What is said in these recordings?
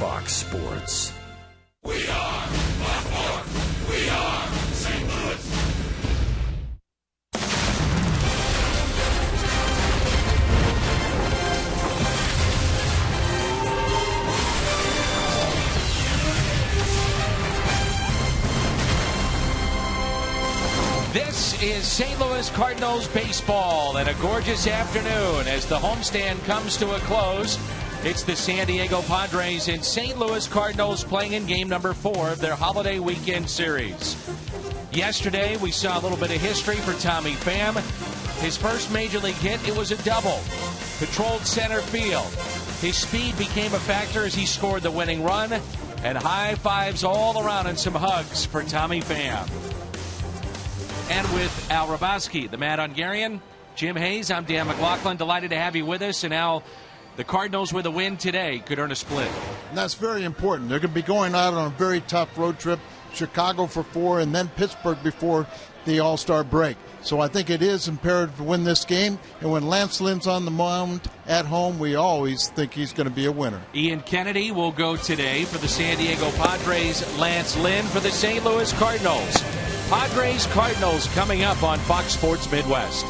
Fox Sports. We are Baltimore. We are St. Louis. This is St. Louis Cardinals baseball and a gorgeous afternoon as the homestand comes to a close. It's the San Diego Padres and St. Louis Cardinals playing in game number 4 of their holiday weekend series. Yesterday, we saw a little bit of history for Tommy Pham. His first major league hit, it was a double. Controlled center field. His speed became a factor as he scored the winning run. And high fives all around and some hugs for Tommy Pham. And with Al Raboski, the Mad Hungarian, Jim Hayes, I'm Dan McLaughlin. Delighted to have you with us. And Al, the Cardinals with a win today could earn a split. And that's very important. They're going to be going out on a very tough road trip. Chicago for 4 and then Pittsburgh before the All-Star break. So I think it is imperative to win this game. And when Lance Lynn's on the mound at home, we always think he's going to be a winner. Ian Kennedy will go today for the San Diego Padres. Lance Lynn for the St. Louis Cardinals. Padres Cardinals coming up on Fox Sports Midwest.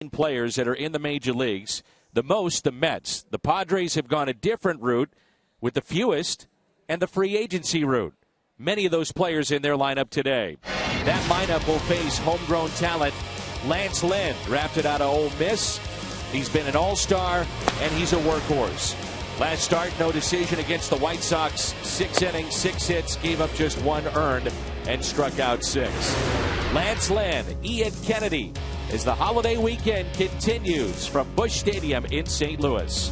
18 players that are in the major leagues. The most, the Mets. The Padres have gone a different route with the fewest and the free agency route. Many of those players in their lineup today. That lineup will face homegrown talent Lance Lynn, drafted out of Ole Miss. He's been an all-star, and he's a workhorse. Last start, no decision against the White Sox. 6 innings, 6 hits, gave up just 1 earned, and struck out 6. Lance Lynn, Ian Kennedy, as the holiday weekend continues from Busch Stadium in St. Louis.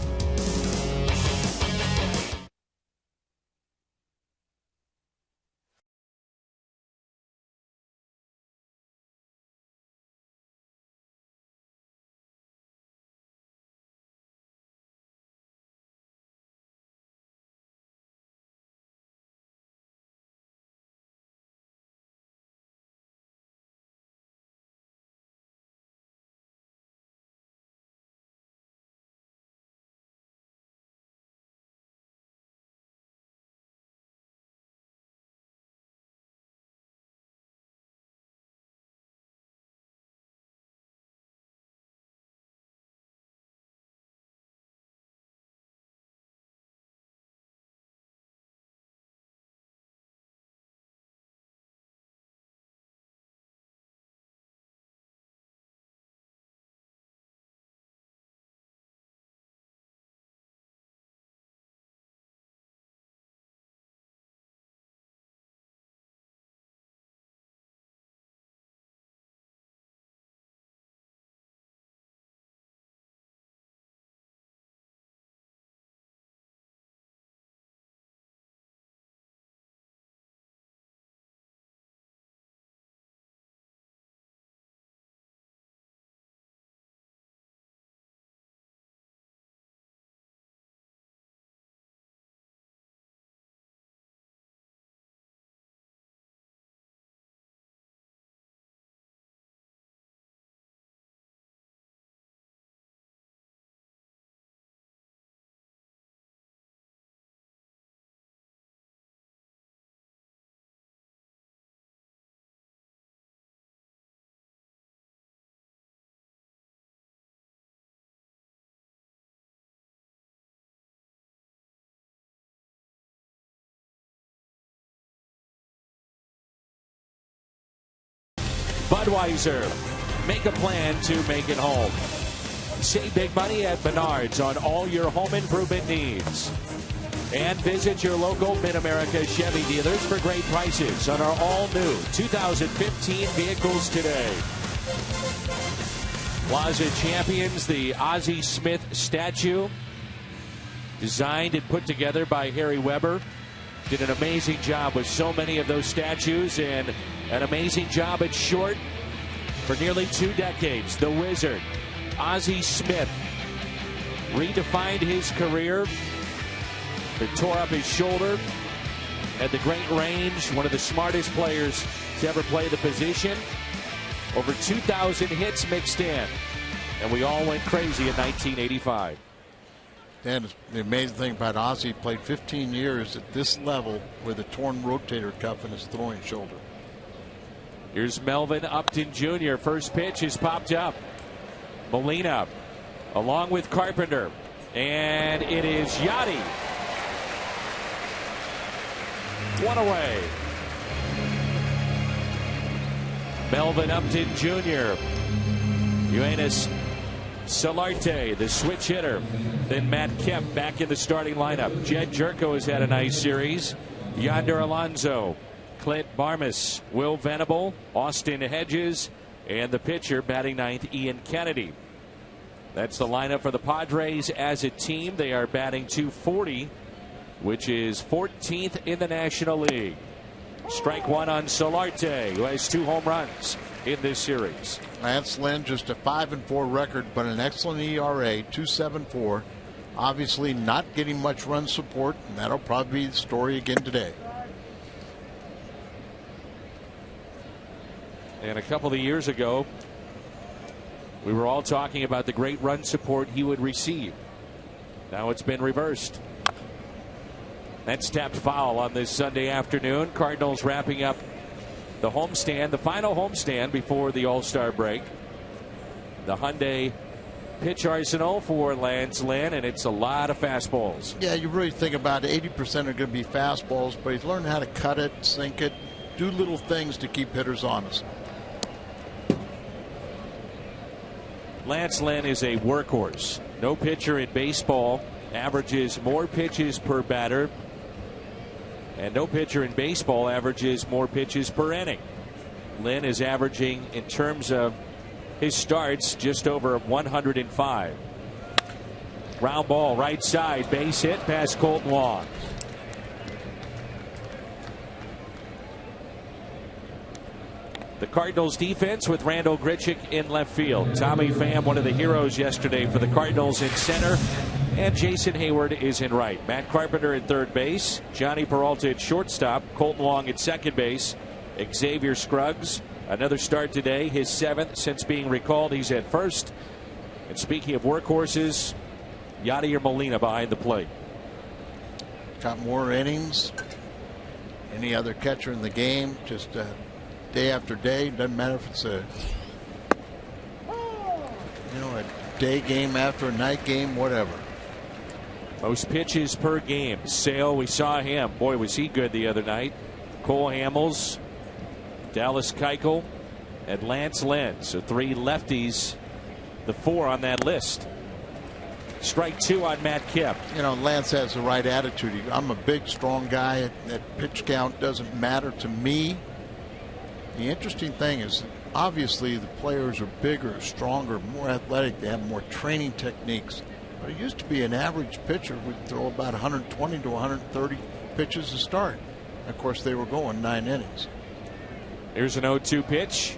Budweiser, make a plan to make it home. Save big money at Menards on all your home improvement needs. And visit your local Mid-America Chevy dealers for great prices on our all-new 2015 vehicles today. Plaza Champions, the Ozzie Smith statue, designed and put together by Harry Weber. Did an amazing job with so many of those statues, and an amazing job at short for nearly 2 decades. The Wizard, Ozzie Smith, redefined his career. He tore up his shoulder, had the great range, one of the smartest players to ever play the position. Over 2,000 hits mixed in, and we all went crazy in 1985. And the amazing thing about Ozzie, played 15 years at this level with a torn rotator cuff in his throwing shoulder. Here's Melvin Upton Jr. First pitch is popped up. Molina along with Carpenter. And it is Yachty. One away. Melvin Upton Jr. Yoenis Solarte, the switch hitter. Then Matt Kemp back in the starting lineup. Jed Jerko has had a nice series. Yonder Alonso, Clint Barmas, Will Venable, Austin Hedges, and the pitcher batting ninth, Ian Kennedy. That's the lineup for the Padres as a team. They are batting .240, which is 14th in the National League. Strike one on Solarte, who has 2 home runs in this series. Lance Lynn, just a 5-4 record, but an excellent ERA, 2.74. Obviously not getting much run support, and that'll probably be the story again today. And a couple of years ago, we were all talking about the great run support he would receive. Now it's been reversed. That's tapped foul on this Sunday afternoon. Cardinals wrapping up the homestand, the final homestand before the All-Star break. the Hyundai pitch arsenal for Lance Lynn, and it's a lot of fastballs. Yeah, you really think about it, 80% are going to be fastballs, but he's learned how to cut it, sink it, do little things to keep hitters honest. Lance Lynn is a workhorse. No pitcher in baseball averages more pitches per batter, and no pitcher in baseball averages more pitches per inning. Lynn is averaging, in terms of his starts, just over 105. Ground ball right side, base hit past Colton Long. The Cardinals defense with Randall Grichuk in left field. Tommy Pham, one of the heroes yesterday for the Cardinals, in center. And Jason Hayward is in right. Matt Carpenter at third base. Johnny Peralta at shortstop. Colton Long at second base. Xavier Scruggs, another start today, his 7th since being recalled. He's at first. And speaking of workhorses, Yadier Molina behind the plate. Got more innings. Any other catcher in the game, just day after day. Doesn't matter if it's a day game after a night game, whatever. Most pitches per game. Sale, we saw him. Boy, was he good the other night. Cole Hamels, Dallas Keuchel, and Lance Lynn. So 3 lefties, the 4 on that list. Strike 2 on Matt Kemp. Lance has the right attitude. I'm a big, strong guy. That pitch count doesn't matter to me. The interesting thing is, obviously, the players are bigger, stronger, more athletic. They have more training techniques. But it used to be an average pitcher would throw about 120 to 130 pitches to start. Of course, they were going 9 innings. Here's an 0-2 pitch.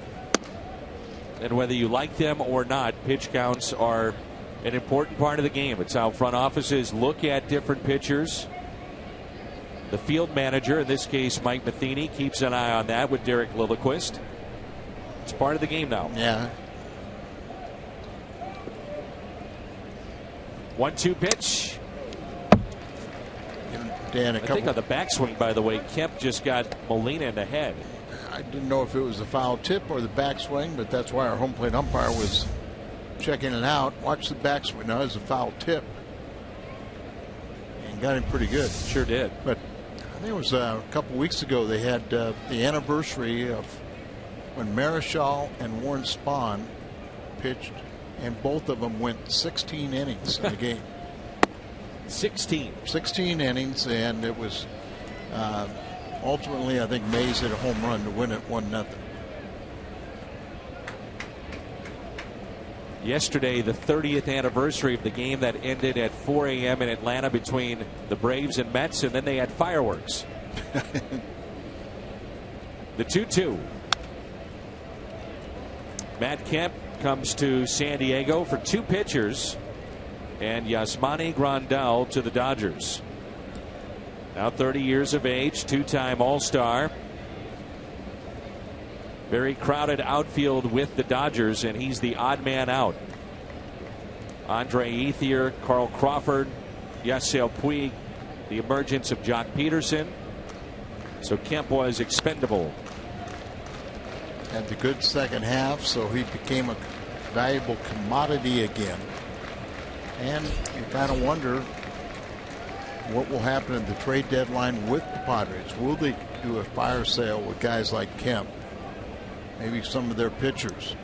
And whether you like them or not, pitch counts are an important part of the game. It's how front offices look at different pitchers. The field manager, in this case Mike Matheny, keeps an eye on that with Derek Lilliquist. It's part of the game now. Yeah. 1-2 pitch. Dan, I think on the backswing, by the way, Kemp just got Molina in the head. I didn't know if it was a foul tip or the backswing, but that's why our home plate umpire was checking it out. Watch the backswing. No, it was a foul tip. And got him pretty good. Sure did. But I think it was a couple weeks ago they had the anniversary of when Marichal and Warren Spahn pitched, and both of them went 16 innings in the game. 16 innings, and it was ultimately, I think Mays hit a home run to win it 1-0. Yesterday, the 30th anniversary of the game that ended at 4 a.m. in Atlanta between the Braves and Mets, and then they had fireworks. The 2-2. Matt Kemp comes to San Diego for 2 pitchers, and Yasmani Grandal to the Dodgers. Now 30 years of age, 2-time All-Star. Very crowded outfield with the Dodgers, and he's the odd man out. Andre Ethier, Carl Crawford, Yasiel Puig, the emergence of Jock Peterson. So Kemp was expendable. Had the good second half, so he became a valuable commodity again. And you kind of wonder what will happen at the trade deadline with the Padres. Will they do a fire sale with guys like Kemp? Maybe some of their pitchers.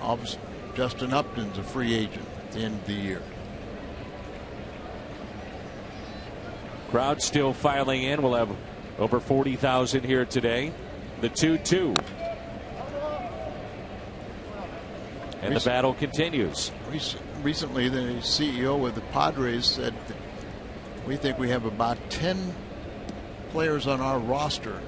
Obviously, Justin Upton's a free agent at the end of the year. Crowd still filing in. We'll have over 40,000 here today. The 2-2. And the battle continues. Recently, the CEO of the Padres said that we think we have about 10 players on our roster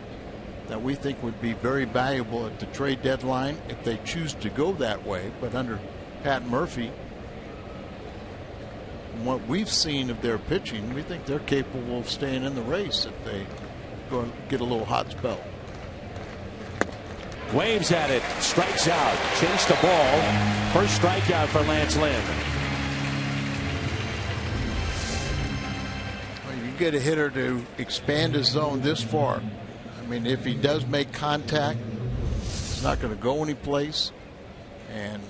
that we think would be very valuable at the trade deadline if they choose to go that way. But under Pat Murphy, what we've seen of their pitching, we think they're capable of staying in the race if they go and get a little hot spell. Waves at it, strikes out, chased the ball. First strikeout for Lance Lynn. Well, you get a hitter to expand his zone this far. I mean, if he does make contact, he's not going to go anyplace. And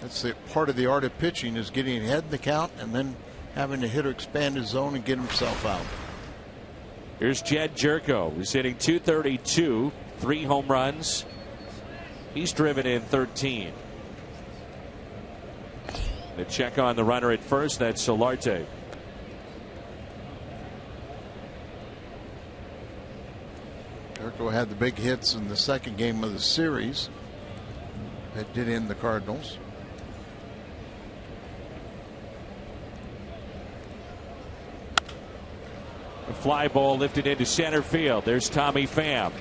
That's the part of the art of pitching, is getting ahead in the count and then having the hitter expand his zone and get himself out. Here's Jed Jerko, who's hitting .232, 3 home runs. He's driven in 13. The check on the runner at first, that's Solarte. Jerko had the big hits in the second game of the series that did end the Cardinals. A fly ball lifted into center field. There's Tommy Pham.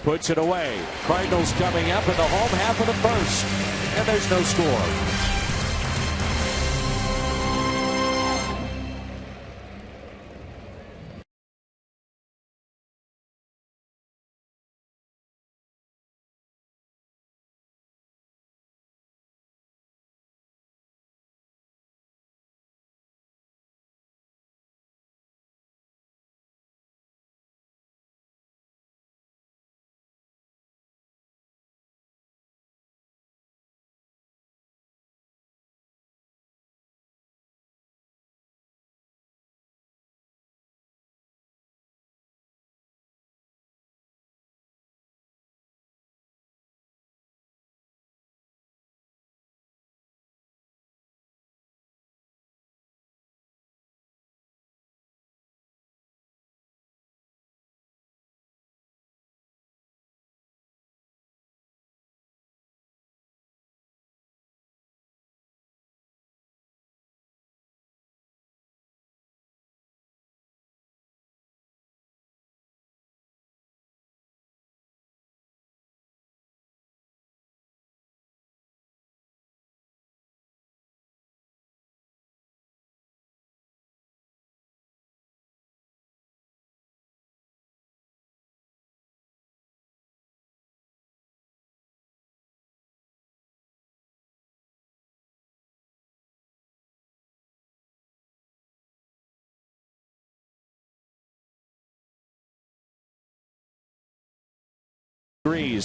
Puts it away. Cardinals coming up in the home half of the first. And there's no score.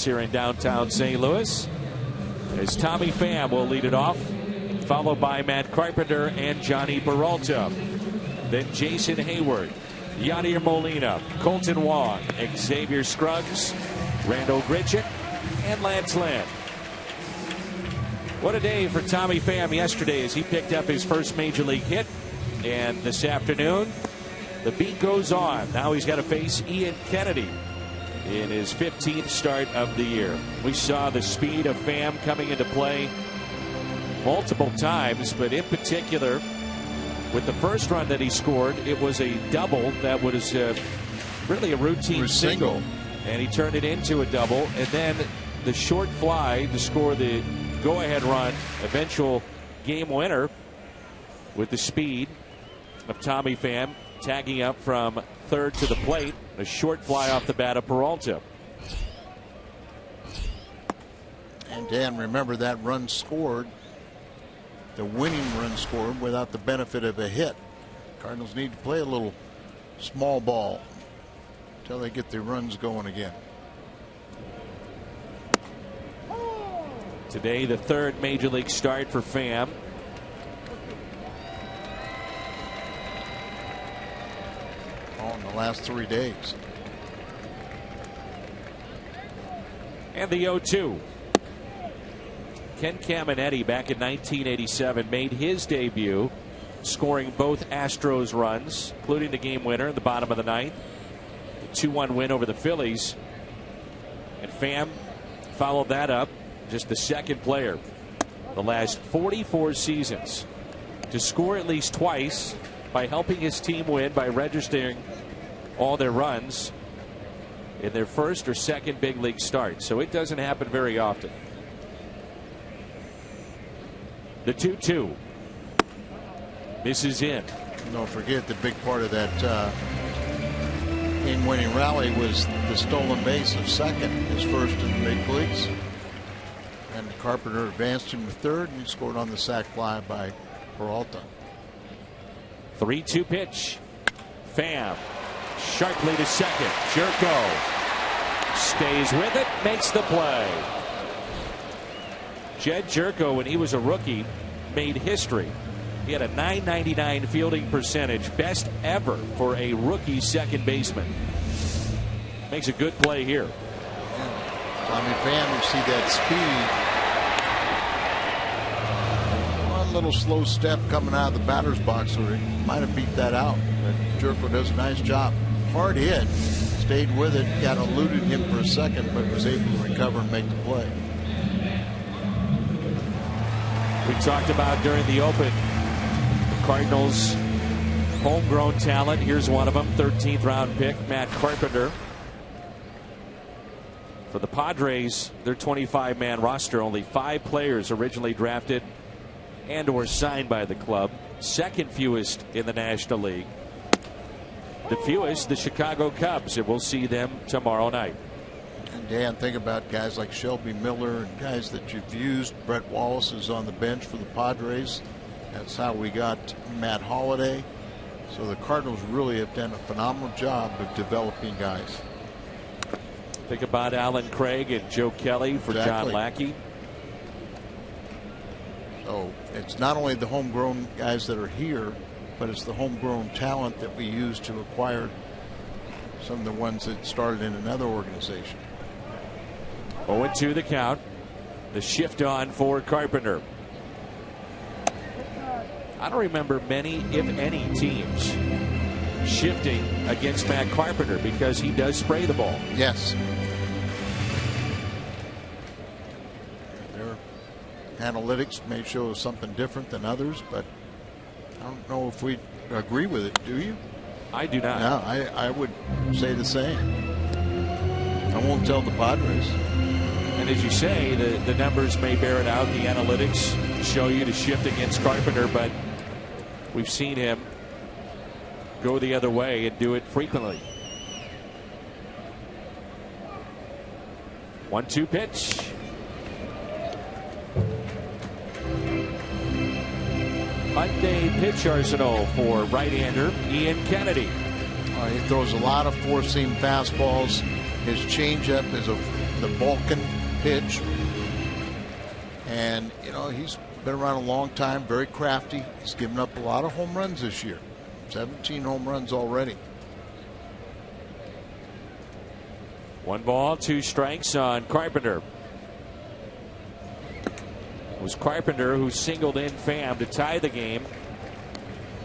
Here in downtown St. Louis, as Tommy Pham will lead it off, followed by Matt Carpenter and Johnny Peralta. Then Jason Hayward, Yadier Molina, Colton Wong, Xavier Scruggs, Randall Grichuk, and Lance Lynn. What a day for Tommy Pham yesterday as he picked up his first major league hit. And this afternoon, the beat goes on. Now he's got to face Ian Kennedy in his 15th start of the year. We saw the speed of Pham coming into play multiple times, but in particular with the first run that he scored, it was a double that was really a routine single, and he turned it into a double. And then the short fly to score the go-ahead run, eventual game winner, with the speed of Tommy Pham, tagging up from third to the plate. A short fly off the bat of Peralta. And Dan, remember that run scored, the winning run scored, without the benefit of a hit. Cardinals need to play a little small ball until they get their runs going again. Today, the third major league start for Pham. In the last 3 days. And the 0-2. Ken Caminetti, back in 1987, made his debut, scoring both Astros runs, including the game winner in the bottom of the ninth. The 2-1 win over the Phillies. And Pham followed that up, just the second player the last 44 seasons to score at least twice by helping his team win by registering all their runs in their first or second big league start. So it doesn't happen very often. The 2-2 misses in. Don't forget the big part of that game-winning rally was the stolen base of second, his first in the big leagues. And Carpenter advanced him to third, and he scored on the sac fly by Peralta. 3-2 pitch. Pham sharply to second. Jerko stays with it, makes the play. Jed Jerko, when he was a rookie, made history. He had a .999 fielding percentage, best ever for a rookie second baseman. Makes a good play here. Yeah. Tommy Pham, you see that speed. One little slow step coming out of the batter's box, so he might have beat that out. But Jerko does a nice job. Hard hit, stayed with it, got eluded him for a second, but was able to recover and make the play. We talked about during the Open, Cardinals homegrown talent. Here's one of them, 13th round pick, Matt Carpenter. For the Padres, their 25-man roster, only 5 players originally drafted and or signed by the club. Second fewest in the National League. The fewest, the Chicago Cubs, and we'll see them tomorrow night. And Dan, think about guys like Shelby Miller and guys that you've used. Brett Wallace is on the bench for the Padres. That's how we got Matt Holliday. So the Cardinals really have done a phenomenal job of developing guys. Think about Alan Craig and Joe Kelly for John Lackey. So it's not only the homegrown guys that are here, but it's the homegrown talent that we use to acquire some of the ones that started in another organization. 0-2 the count. The shift on for Carpenter. I don't remember many, if any, teams shifting against Matt Carpenter because he does spray the ball. Yes. Their analytics may show something different than others, but I don't know if we agree with it. Do you? I do not. No, I would say the same. I won't tell the Padres. And as you say, the numbers may bear it out. The analytics show you to shift against Carpenter, but we've seen him go the other way and do it frequently. 1-2 pitch. Monday pitch arsenal for right-hander Ian Kennedy. He throws a lot of four-seam fastballs. His changeup is the Vulcan pitch. And, you know, he's been around a long time, very crafty. He's given up a lot of home runs this year. 17 home runs already. 1 ball, 2 strikes on Carpenter. It was Carpenter who singled in Pham to tie the game.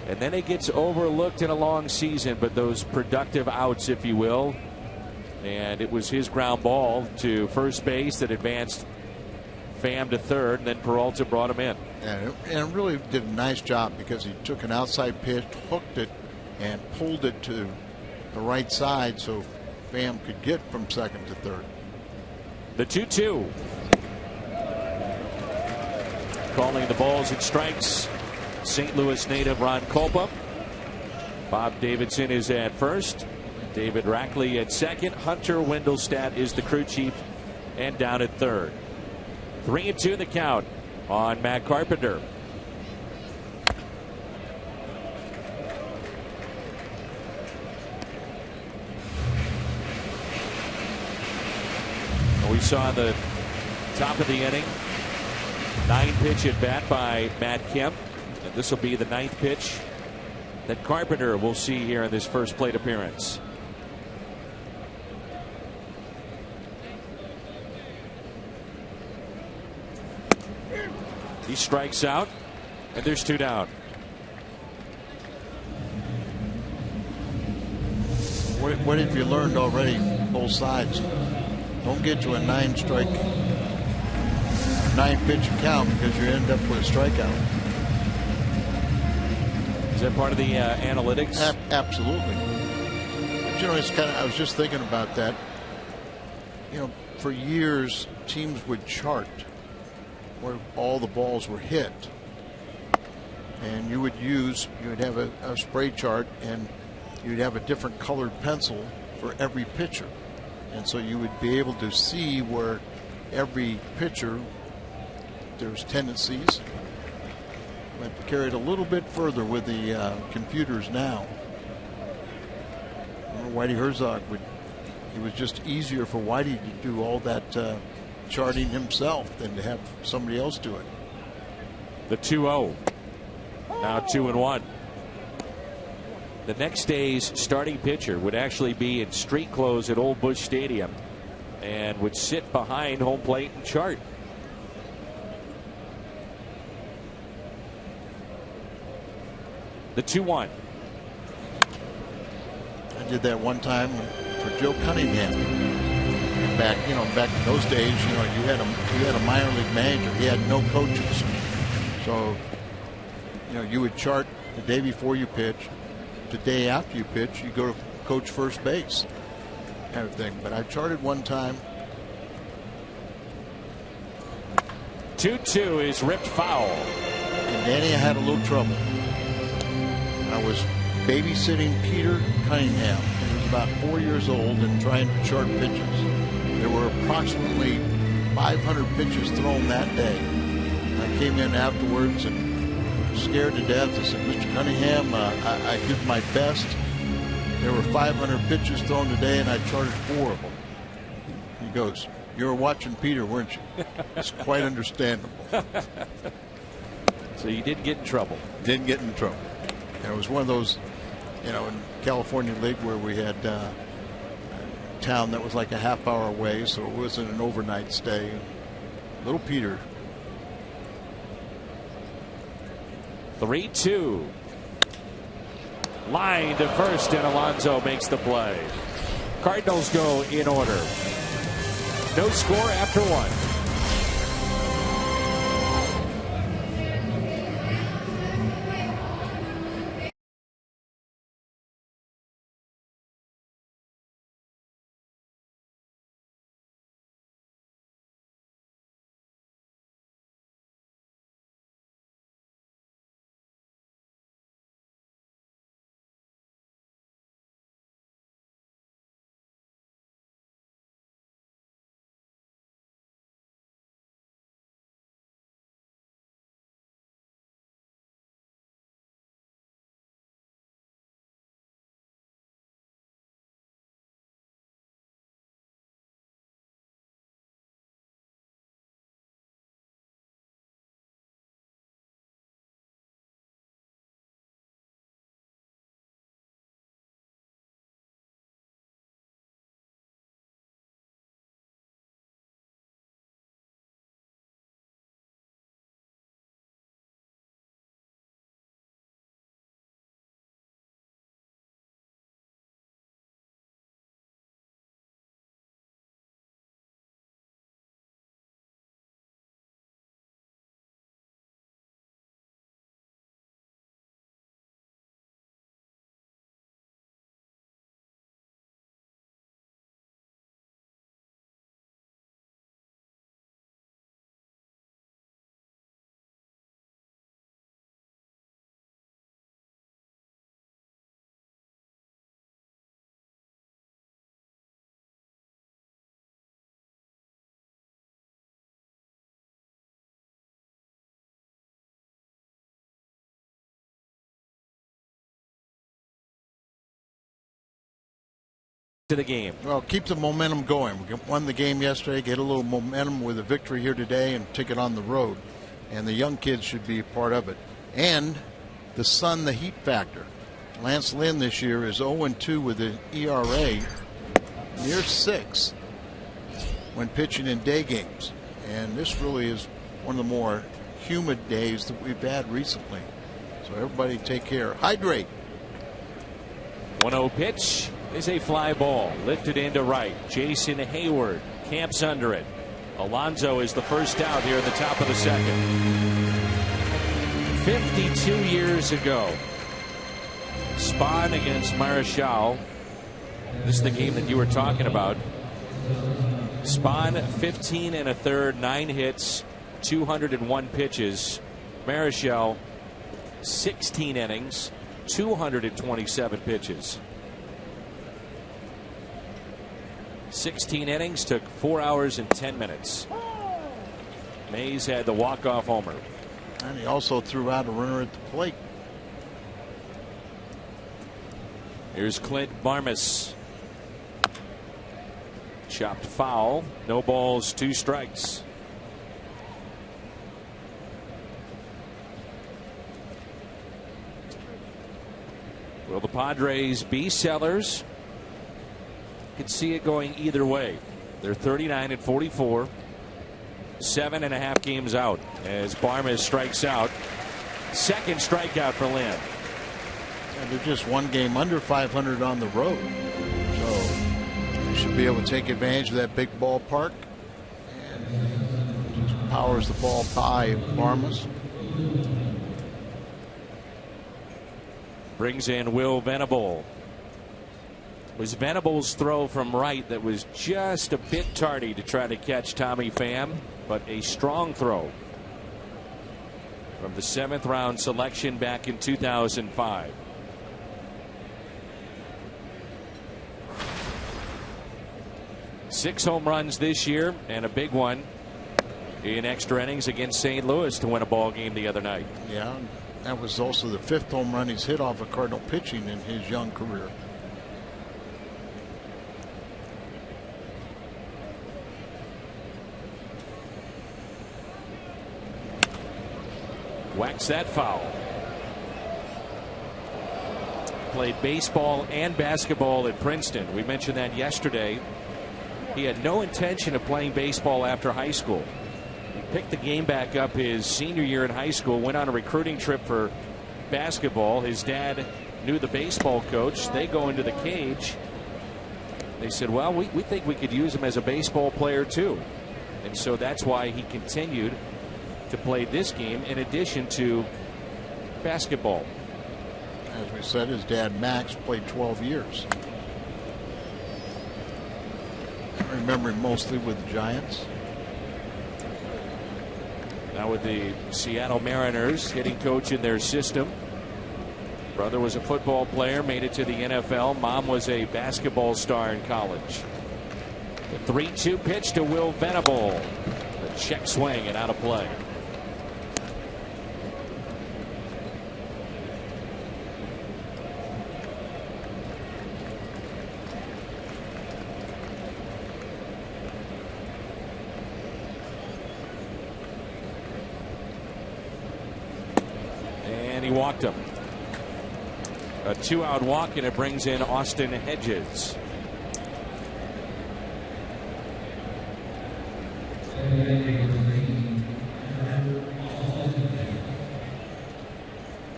And then it gets overlooked in a long season, but those productive outs, if you will. And it was his ground ball to first base that advanced Pham to third, and then Peralta brought him in. And really did a nice job because he took an outside pitch, hooked it, and pulled it to the right side so Pham could get from second to third. The 2-2. Calling the balls and strikes, St. Louis native Ron Kolpa. Bob Davidson is at first. David Rackley at second. Hunter Wendelstadt is the crew chief and down at third. 3-2 the count on Matt Carpenter. We saw the top of the inning. 9-pitch at bat by Matt Kemp. And this will be the 9th pitch that Carpenter will see here in this first plate appearance. He strikes out, and there's 2 down. What have you learned already, both sides? Don't get to a 9-strike, 9-pitch count because you end up with a strikeout. Is that part of the analytics? Absolutely. But, you know, it's kind of, I was just thinking about that. You know, for years, teams would chart where all the balls were hit. And you would have a spray chart, and you'd have a different colored pencil for every pitcher. And so you would be able to see where every pitcher, there's tendencies. But carried a little bit further with the computers now. Whitey Herzog it was just easier for Whitey to do all that charting himself than to have somebody else do it. The 2-0. Now 2-1. The next day's starting pitcher would actually be in street clothes at Old Busch Stadium and would sit behind home plate and chart. The 2-1. I did that one time for Joe Cunningham. Back in those days, you had a minor league manager. He had no coaches, so you would chart the day before you pitch, the day after you pitch, you go to coach first base, kind of thing. But I charted one time. 2-2 is ripped foul. And Danny, I had a little trouble. I was babysitting Peter Cunningham. He was about 4 years old and trying to chart pitches. There were approximately 500 pitches thrown that day. I came in afterwards and scared to death. I said, Mr. Cunningham, I did my best. There were 500 pitches thrown today, and I charted 4 of them. He goes, you were watching Peter, weren't you? It's quite understandable. So you didn't get in trouble. Didn't get in trouble. And it was one of those, in California League where we had a town that was like a half hour away, so it wasn't an overnight stay. Little Peter. 3-2. Line to first, and Alonso makes the play. Cardinals go in order. No score after 1. To the game. Well, keep the momentum going. We won the game yesterday, get a little momentum with a victory here today, and take it on the road. And the young kids should be a part of it. And the sun, the heat factor. Lance Lynn this year is 0-2 with an ERA near 6 when pitching in day games. And this really is one of the more humid days that we've had recently. So everybody take care. Hydrate. 1-0 pitch is a fly ball lifted into right. Jason Hayward camps under it. Alonso is the first out here at the top of the second. 52 years ago, Spahn against Marichal. This is the game that you were talking about. Spahn 15 1/3, 9 hits, 201 pitches. Marichal 16 innings, 227 pitches. 16 innings took 4 hours and 10 minutes. Mays had the walk-off homer. And he also threw out a runner at the plate. Here's Clint Barmas. Chopped foul. No balls, 2 strikes. Will the Padres be sellers? Could see it going either way. They're 39-44. 7.5 games out as Barmes strikes out. Second strikeout for Lynn. And they're just 1 game under 500 on the road. So you should be able to take advantage of that big ballpark. And just powers the ball by Barmes. Brings in Will Venable. It was Venable's throw from right that was just a bit tardy to try to catch Tommy Pham, but a strong throw from the 7th round selection back in 2005. Six home runs this year and a big one in extra innings against St. Louis to win a ball game the other night. Yeah, that was also the 5th home run he's hit off of Cardinal pitching in his young career. Whacks that foul. Played baseball and basketball at Princeton. We mentioned that yesterday. He had no intention of playing baseball after high school. He picked the game back up his senior year in high school, went on a recruiting trip for basketball. His dad knew the baseball coach. They go into the cage. They said, well, we think we could use him as a baseball player too. And so that's why he continued to play this game in addition to basketball. As we said, his dad Max played 12 years. I remember him mostly with the Giants. Now with the Seattle Mariners, hitting coach in their system. Brother was a football player, made it to the NFL. Mom was a basketball star in college. The 3-2 pitch to Will Venable. The check swing and out of play. He walked him. A 2-out walk, and it brings in Austin Hedges.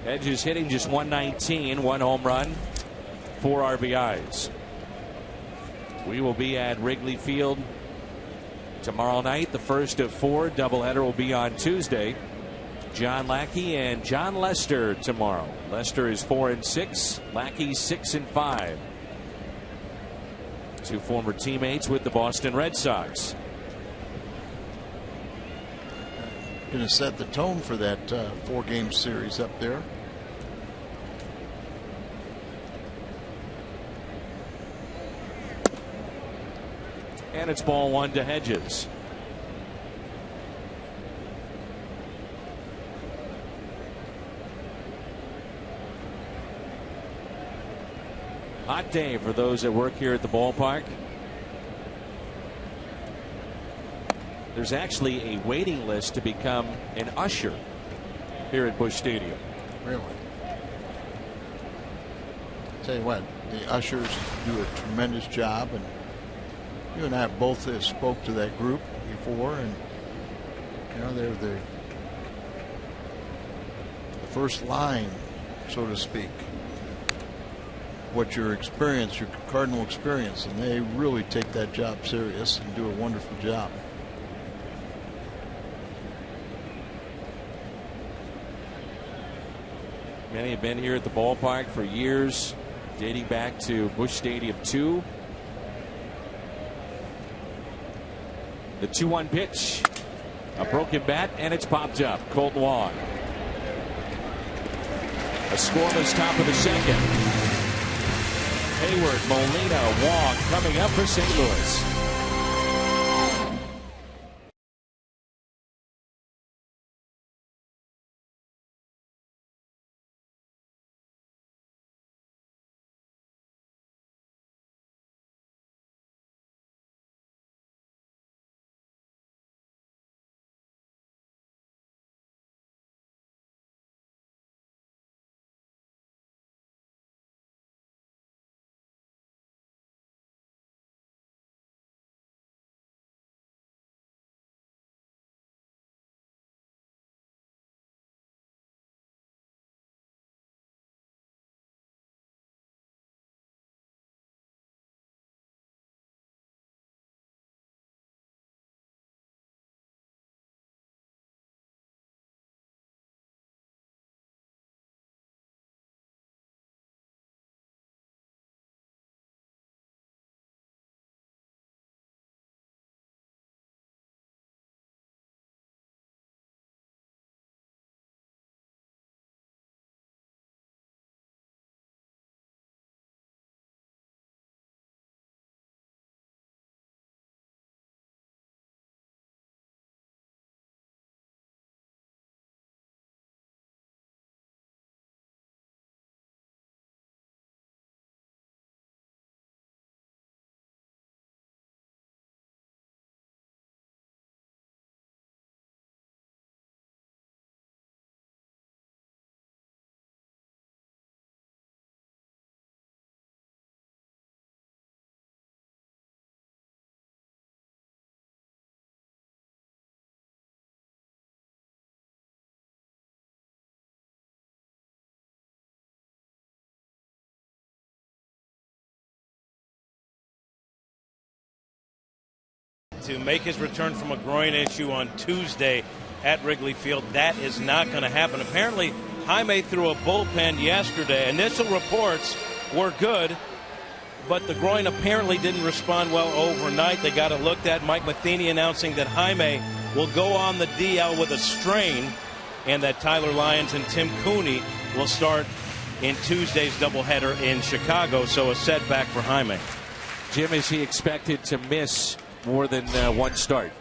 Hedges hitting just 119, 1 home run, 4 RBIs. We will be at Wrigley Field tomorrow night. The first of 4. Doubleheader will be on Tuesday. John Lackey and John Lester tomorrow. Lester is 4-6. Lackey 6-5. 2 former teammates with the Boston Red Sox. Going to set the tone for that 4-game series up there. And it's ball 1 to Hedges. Hot day for those that work here at the ballpark. There's actually a waiting list to become an usher here at Busch Stadium. Really? Tell you what, the ushers do a tremendous job, and you and I both have spoke to that group before, and you know they're the first line, so to speak. What your experience, your Cardinal experience, and they really take that job serious and do a wonderful job. Many have been here at the ballpark for years, dating back to Busch Stadium 2. The 2-1 pitch, a broken bat, and it's popped up. Colton Wong. A scoreless top of the 2nd. Hayward, Molina, Wong coming up for St. Louis. to make his return from a groin issue on Tuesday at Wrigley Field. That is not going to happen. Apparently, Jaime threw a bullpen yesterday. Initial reports were good, but the groin apparently didn't respond well overnight. They got it looked at. Mike Matheny announcing that Jaime will go on the DL with a strain, and that Tyler Lyons and Tim Cooney will start in Tuesday's doubleheader in Chicago. So a setback for Jaime. Jim, is he expected to miss more than one start?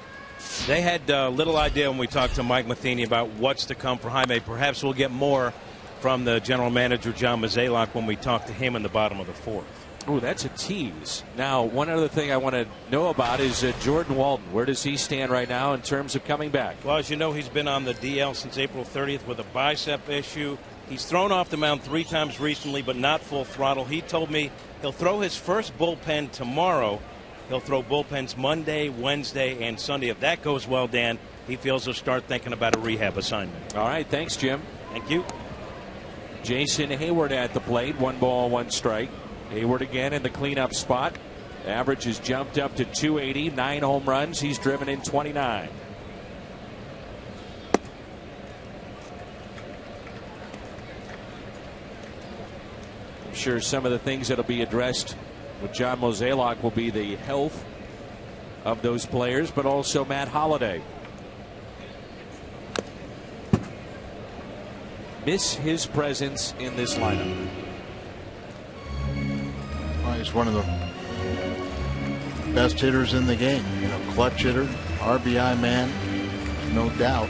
They had little idea when we talked to Mike Matheny about what's to come for Jaime. Perhaps we'll get more from the general manager, John Mozeliak, when we talk to him in the bottom of the fourth. Oh, that's a tease. Now, one other thing I want to know about is Jordan Walden. Where does he stand right now in terms of coming back? Well, as you know, he's been on the DL since April 30th with a bicep issue. He's thrown off the mound 3 times recently, but not full throttle. He told me he'll throw his first bullpen tomorrow. He'll throw bullpens Monday, Wednesday, and Sunday. If that goes well, Dan, he feels he'll start thinking about a rehab assignment. All right, thanks, Jim. Thank you. Jason Hayward at the plate. 1 ball, 1 strike. Hayward again in the cleanup spot. Average has jumped up to 280. 9 home runs. He's driven in 29. I'm sure some of the things that will be addressed with John Mozeliak will be the health of those players, but also Matt Holliday. Miss his presence in this lineup. He's one of the best hitters in the game. You know, clutch hitter, RBI man, no doubt.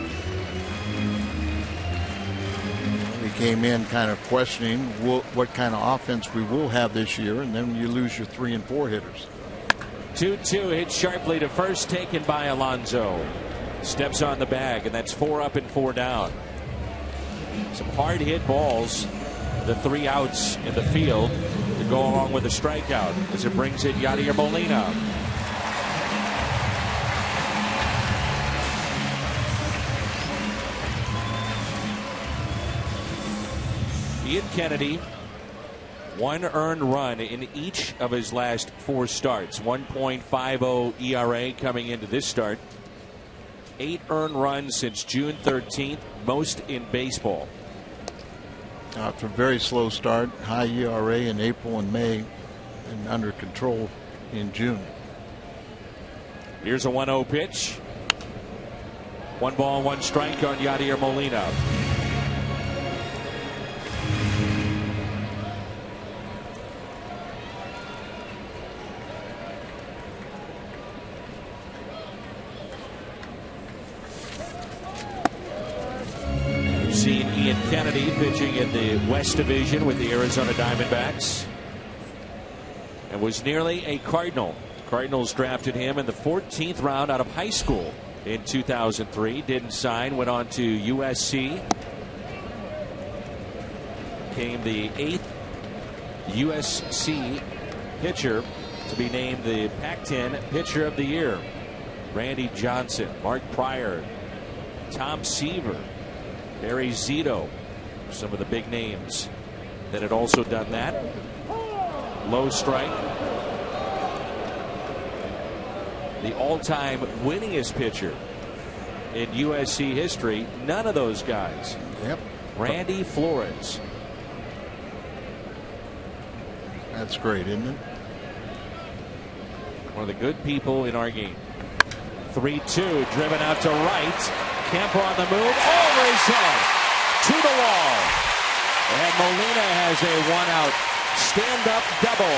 We came in kind of questioning what kind of offense we will have this year, and then you lose your 3 and 4 hitters. 2-2 hit sharply to first, taken by Alonso. Steps on the bag, and that's 4 up and 4 down. Some hard hit balls. The 3 outs in the field to go along with a strikeout as it brings in Yadier Molina. Ian Kennedy, 1 earned run in each of his last 4 starts. 1.50 ERA coming into this start. 8 earned runs since June 13th, most in baseball. After a very slow start, high ERA in April and May, and under control in June. Here's a 1-0 pitch. 1 ball, 1 strike on Yadier Molina. Seen Ian Kennedy pitching in the West Division with the Arizona Diamondbacks and was nearly a Cardinal. Cardinals drafted him in the 14th round out of high school in 2003. Didn't sign, went on to USC. Became the 8th USC pitcher to be named the Pac-10 Pitcher of the Year. Randy Johnson, Mark Pryor, Tom Seaver, Barry Zito, some of the big names that had also done that. Low strike. The all-time winningest pitcher in USC history, none of those guys. Yep. Randy Flores. That's great, isn't it? One of the good people in our game. 3-2, driven out to right. Kemp on the move, over his head, to the wall. And Molina has a 1-out stand-up double.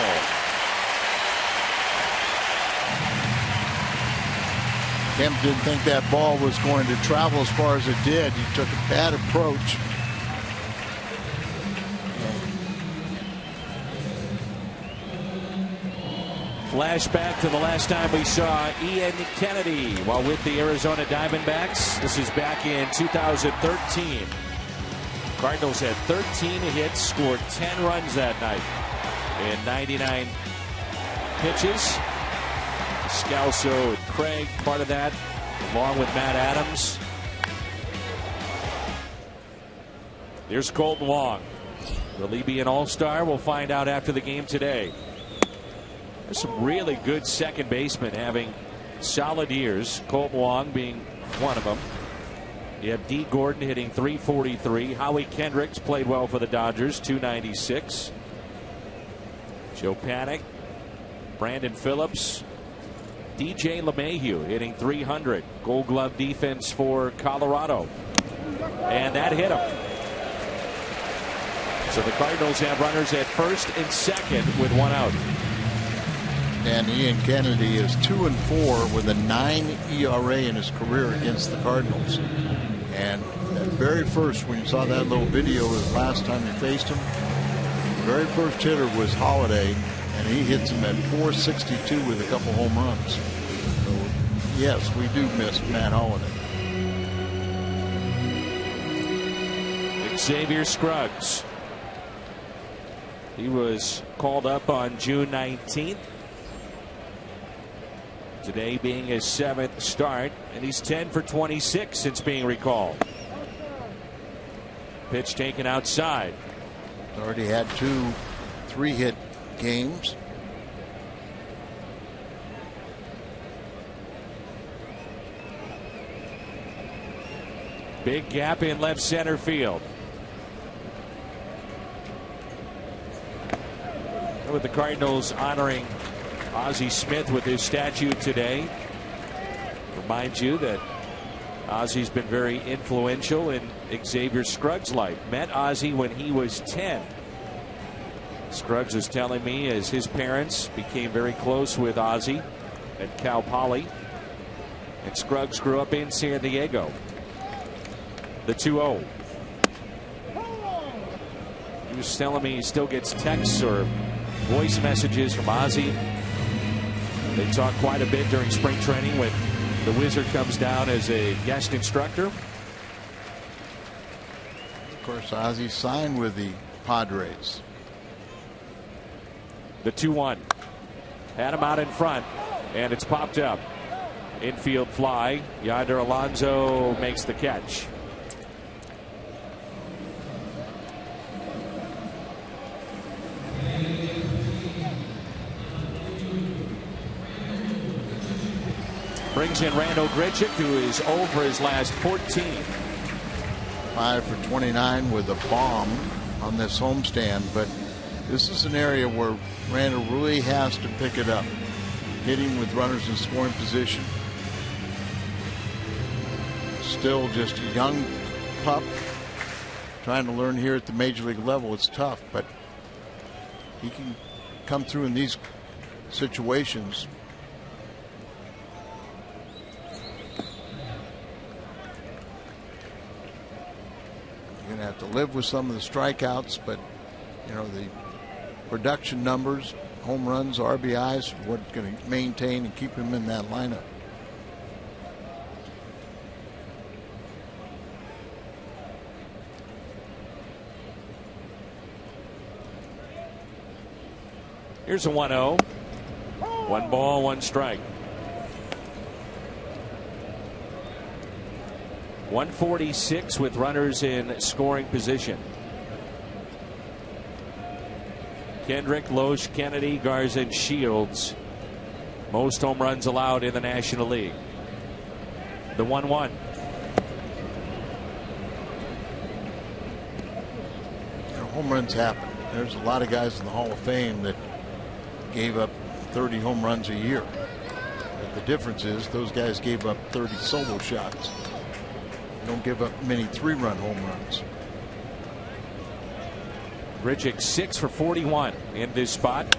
Kemp didn't think that ball was going to travel as far as it did. He took a bad approach. Flashback to the last time we saw Ian Kennedy while with the Arizona Diamondbacks. This is back in 2013. Cardinals had 13 hits, scored 10 runs that night in 99 pitches. Scalzo and Craig part of that, along with Matt Adams. Here's Colton Wong. Will he be an all-star? We'll find out after the game today. There's some really good second basemen having solid years, Colt Wong being one of them. You have D. Gordon hitting .343. Howie Kendricks played well for the Dodgers, .296. Joe Panik, Brandon Phillips, DJ LeMahieu hitting .300. Gold Glove defense for Colorado. And that hit him. So the Cardinals have runners at first and second with one out. And Ian Kennedy is 2-4 with a 9 ERA in his career against the Cardinals. And at very first, when you saw that little video of the last time he faced him, the very first hitter was Holiday, and he hits him at .462 with a couple home runs. So, yes, we do miss Matt Holiday. Xavier Scruggs. He was called up on June 19th. Today being his 7th start, and he's 10 for 26 since being recalled. Pitch taken outside. Already had 2 3-hit games. Big gap in left center field. With the Cardinals honoring Ozzie Smith with his statue today. Remind you that Ozzie's been very influential in Xavier Scruggs' life. Met Ozzie when he was 10. Scruggs was telling me as his parents became very close with Ozzie at Cal Poly. And Scruggs grew up in San Diego. The 2-0. He was telling me he still gets texts or voice messages from Ozzie. They talk quite a bit during spring training when the Wizard comes down as a guest instructor. Of course, Ozzie signed with the Padres. The 2-1. Had him out in front, and it's popped up. Infield fly. Yonder Alonso makes the catch. Brings in Randall Grichuk, who is 0 for his last 14. 5 for 29 with a bomb on this homestand, but this is an area where Randall really has to pick it up, hitting with runners in scoring position. Still just a young pup trying to learn here at the major league level. It's tough, but he can come through in these situations. You're going to have to live with some of the strikeouts, but you know, the production numbers, home runs, RBIs, what's going to maintain and keep him in that lineup. Here's a 1-0. 1 ball, 1 strike. 146 with runners in scoring position. Kendrick, Loesch, Kennedy, Garza, and Shields. Most home runs allowed in the National League. The 1-1. Home runs happen. There's a lot of guys in the Hall of Fame that gave up 30 home runs a year. But the difference is those guys gave up 30 solo shots. They don't give up many 3-run home runs. Grichuk 6 for 41 in this spot.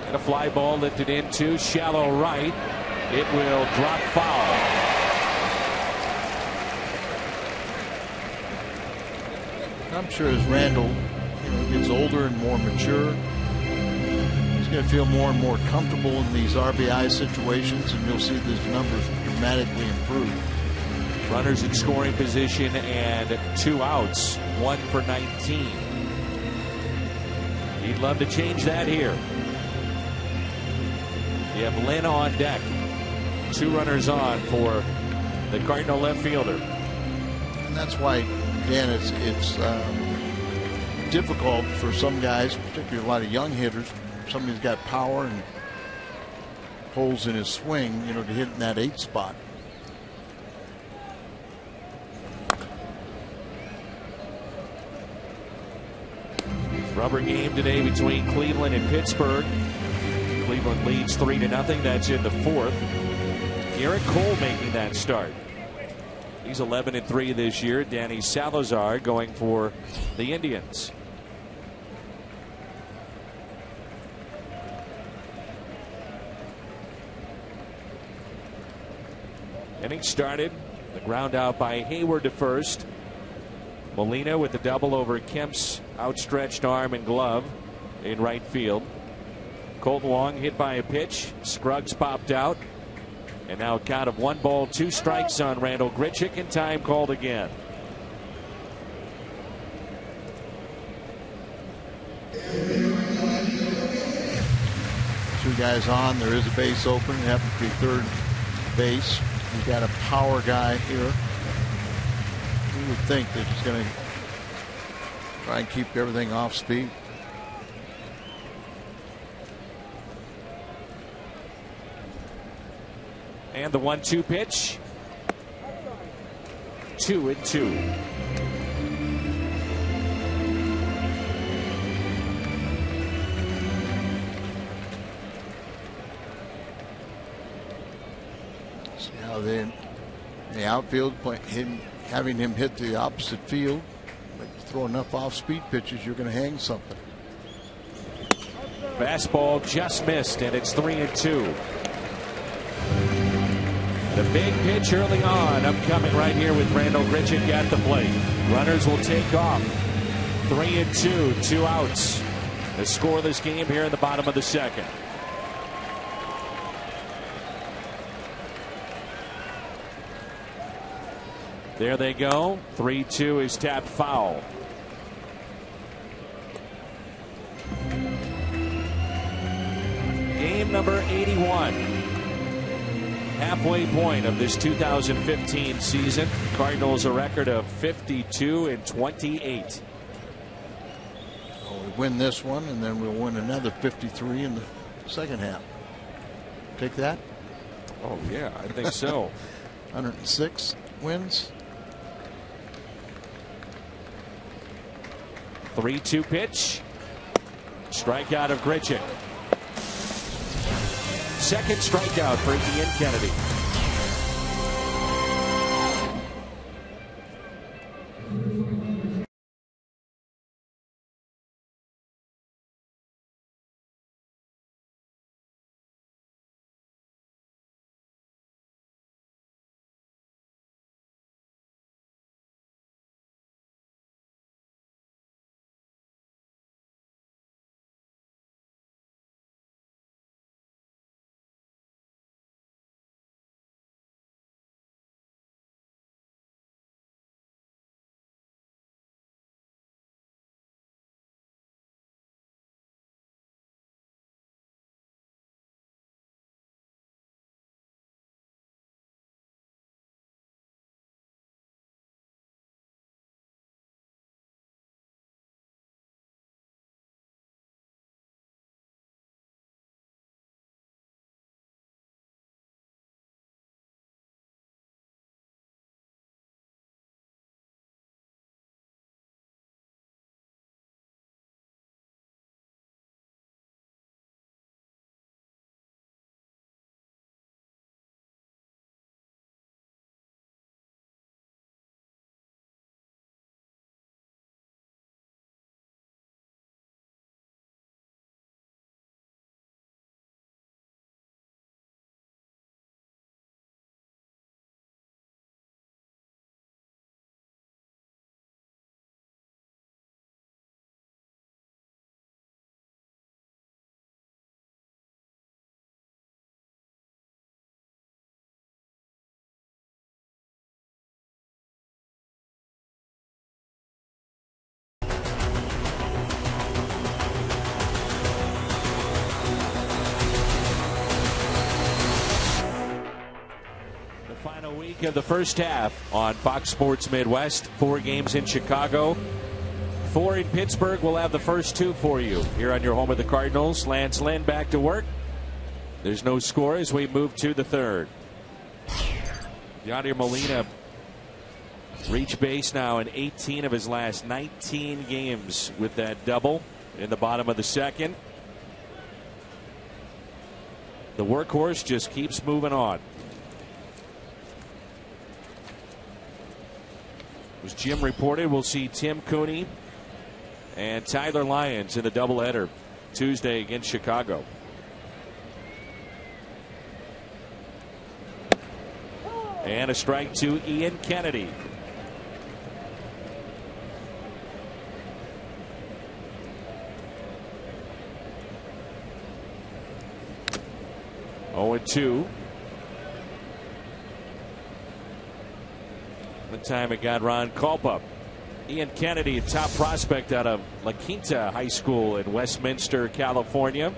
And a fly ball lifted into shallow right. It will drop foul. I'm sure as Randall gets older and more mature, he's going to feel more and more comfortable in these RBI situations, and you'll see these numbers dramatically improve. Runners in scoring position and 2 outs, 1 for 19. He'd love to change that here. You have Lynn on deck. 2 runners on for the Cardinal left fielder. And that's why, Dan, it's difficult for some guys, particularly a lot of young hitters. Somebody's got power and holes in his swing, to hit in that 8 spot. Rubber game today between Cleveland and Pittsburgh. Cleveland leads 3-0. That's in the 4th. Garrett Cole making that start. He's 11-3 this year. Danny Salazar going for the Indians. Inning started. The ground out by Hayward to first. Molina with the double over Kemp's outstretched arm and glove in right field. Colton Wong hit by a pitch. Scruggs popped out. And now a count of 1 ball, 2 strikes on Randall Grichuk, and time called again. Two guys on. There is a base open. It happens to be third base. We've got a power guy here. You would think that he's going to try and keep everything off speed. And the 1-2 pitch. 2-2. See how the outfield having him hit the opposite field. But you throw enough off-speed pitches, you're going to hang something. Fastball just missed, and it's 3-2. The big pitch early on, upcoming right here with Randall Grichuk at the plate. Runners will take off. 3-2, 2 outs. A scoreless game here in the bottom of the 2nd. There they go. 3-2 is tapped foul. Game number 81. Halfway point of this 2015 season. Cardinals a record of 52-28. Well, we win this one, and then we'll win another 53 in the second half. Take that? Oh, yeah, I think so. 106 wins. 3-2 pitch. Strikeout of Grichuk. Second strikeout for Ian Kennedy. Week of the first half on Fox Sports Midwest. 4 games in Chicago, 4 in Pittsburgh. We'll have the first 2 for you here on your home of the Cardinals. Lance Lynn back to work. There's no score as we move to the third. Yadier Molina reached base now in 18 of his last 19 games with that double in the bottom of the second. The workhorse just keeps moving on. As Jim reported, we'll see Tim Cooney and Tyler Lyons in the doubleheader Tuesday against Chicago. And a strike to Ian Kennedy. Oh, 0-2. One time it got Ron Kulp. Ian Kennedy, a top prospect out of La Quinta High School in Westminster, California.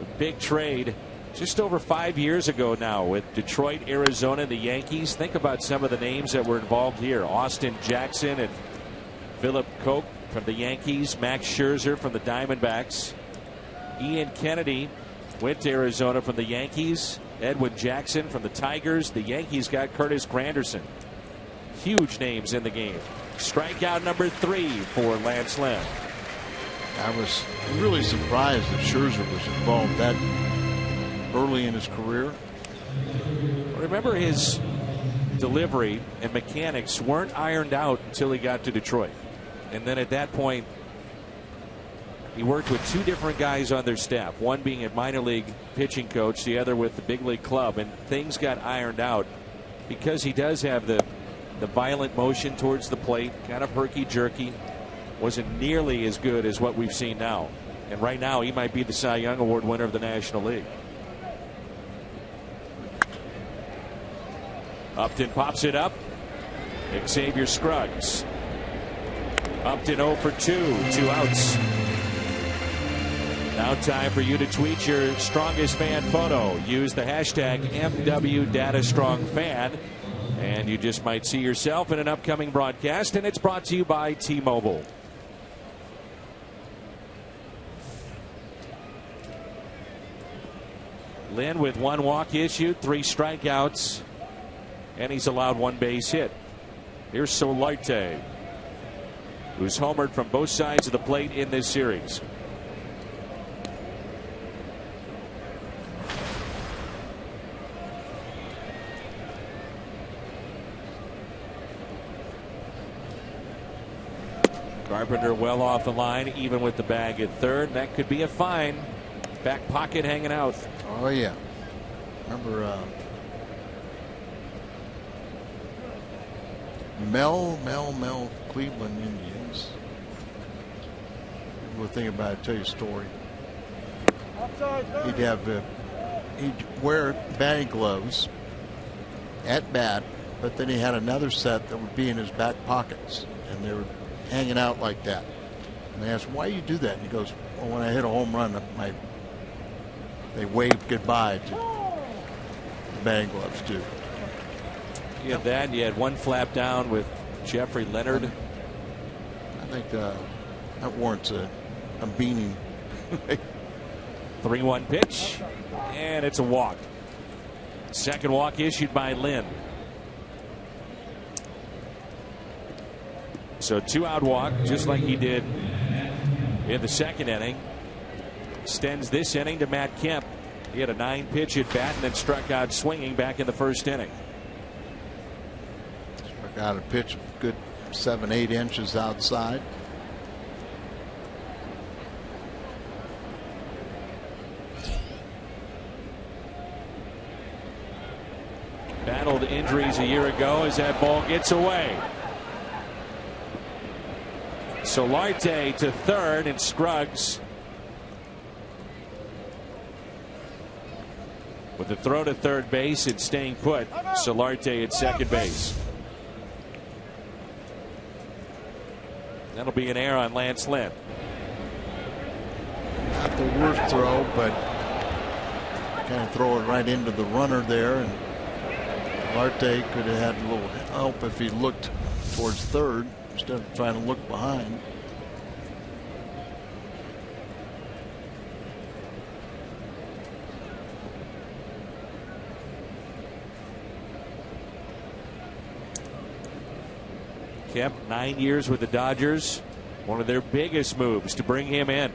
A big trade just over 5 years ago now with Detroit, Arizona, and the Yankees. Think about some of the names that were involved here. Austin Jackson and Philip Koch from the Yankees. Max Scherzer from the Diamondbacks. Ian Kennedy went to Arizona from the Yankees. Edwin Jackson from the Tigers. The Yankees got Curtis Granderson. Huge names in the game. Strikeout number 3 for Lance Lynn. I was really surprised that Scherzer was involved that early in his career. Remember, his delivery and mechanics weren't ironed out until he got to Detroit. And then at that point, he worked with 2 different guys on their staff, one being a minor league pitching coach, the other with the big league club, and things got ironed out because he does have the violent motion towards the plate, kind of herky-jerky. Wasn't nearly as good as what we've seen now. And right now, he might be the Cy Young Award winner of the National League. Upton pops it up. Xavier Scruggs. Upton 0 for 2, 2 outs. Now time for you to tweet your strongest fan photo. Use the hashtag MWDataStrongFan. And you just might see yourself in an upcoming broadcast. And it's brought to you by T-Mobile. Lynn with 1 walk issued, 3 strikeouts. And he's allowed 1 base hit. Here's Solarte, who's homered from both sides of the plate in this series. Carpenter well off the line, even with the bag at third. That could be a fine. Back pocket hanging out. Oh, yeah. Remember Mel, Cleveland Indians. We'll think about it, tell you a story. He'd wear batting gloves at bat, but then he had another set that would be in his back pockets, and they were hanging out like that. And they asked, why do you do that? And he goes, well, when I hit a home run, they waved goodbye to the batting gloves too. You had that. You had 1 flap down with Jeffrey Leonard. I think that warrants a beanie. 3-1 pitch, and it's a walk. Second walk issued by Lynn. So 2-out walk, just like he did in the second inning. Extends this inning to Matt Kemp. He had a 9-pitch at bat and then struck out swinging back in the first inning. Struck out a pitch good 7-8 inches outside. Battled injuries a year ago as that ball gets away. Solarte to third, and Scruggs with the throw to third base and staying put. Solarte at second base. That'll be an error on Lance Lynn. Not the worst throw, but kind of throw it right into the runner there, and Solarte could have had a little help if he looked towards third instead of trying to look behind. Kemp, 9 years with the Dodgers. One of their biggest moves to bring him in.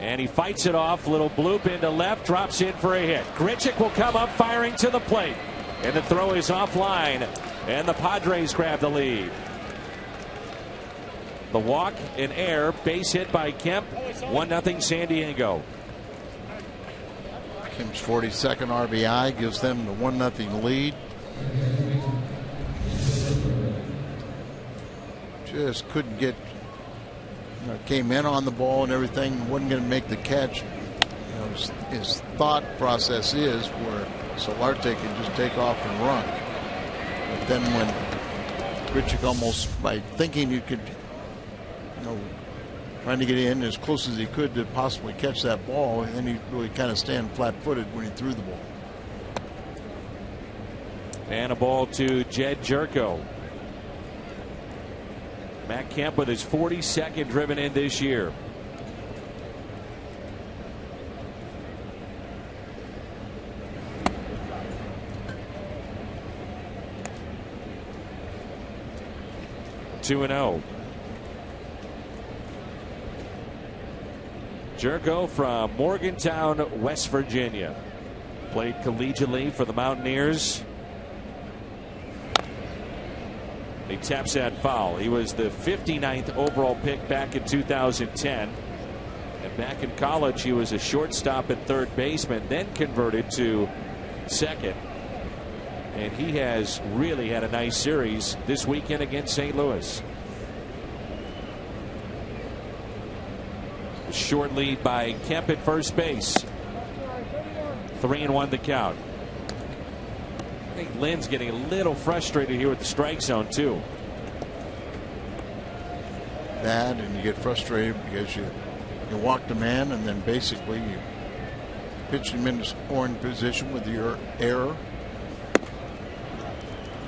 And he fights it off. Little bloop into left. Drops in for a hit. Grichuk will come up firing to the plate. And the throw is offline. And the Padres grab the lead. The walk in air. Base hit by Kemp. 1-0 San Diego. Kemp's 42nd RBI gives them the 1-0 lead. Just couldn't get, came in on the ball and everything, wasn't going to make the catch. His thought process is where Solarte can just take off and run. But then when Grichuk almost, by thinking you could, trying to get in as close as he could to possibly catch that ball, and then he really kind of stand flat-footed when he threw the ball. And a ball to Jed Jerko. Matt Kemp with his 42nd driven in this year. Two and 0. Jerko from Morgantown, West Virginia. Played collegiately for the Mountaineers. He taps that foul. He was the 59th overall pick back in 2010. And back in college, he was a shortstop and third baseman, then converted to second. And he has really had a nice series this weekend against St. Louis. A short lead by Kemp at first base. 3-1 the count. I think Lynn's getting a little frustrated here with the strike zone too. That, and you get frustrated because you walk the man and then basically you pitch him into scoring position with your error.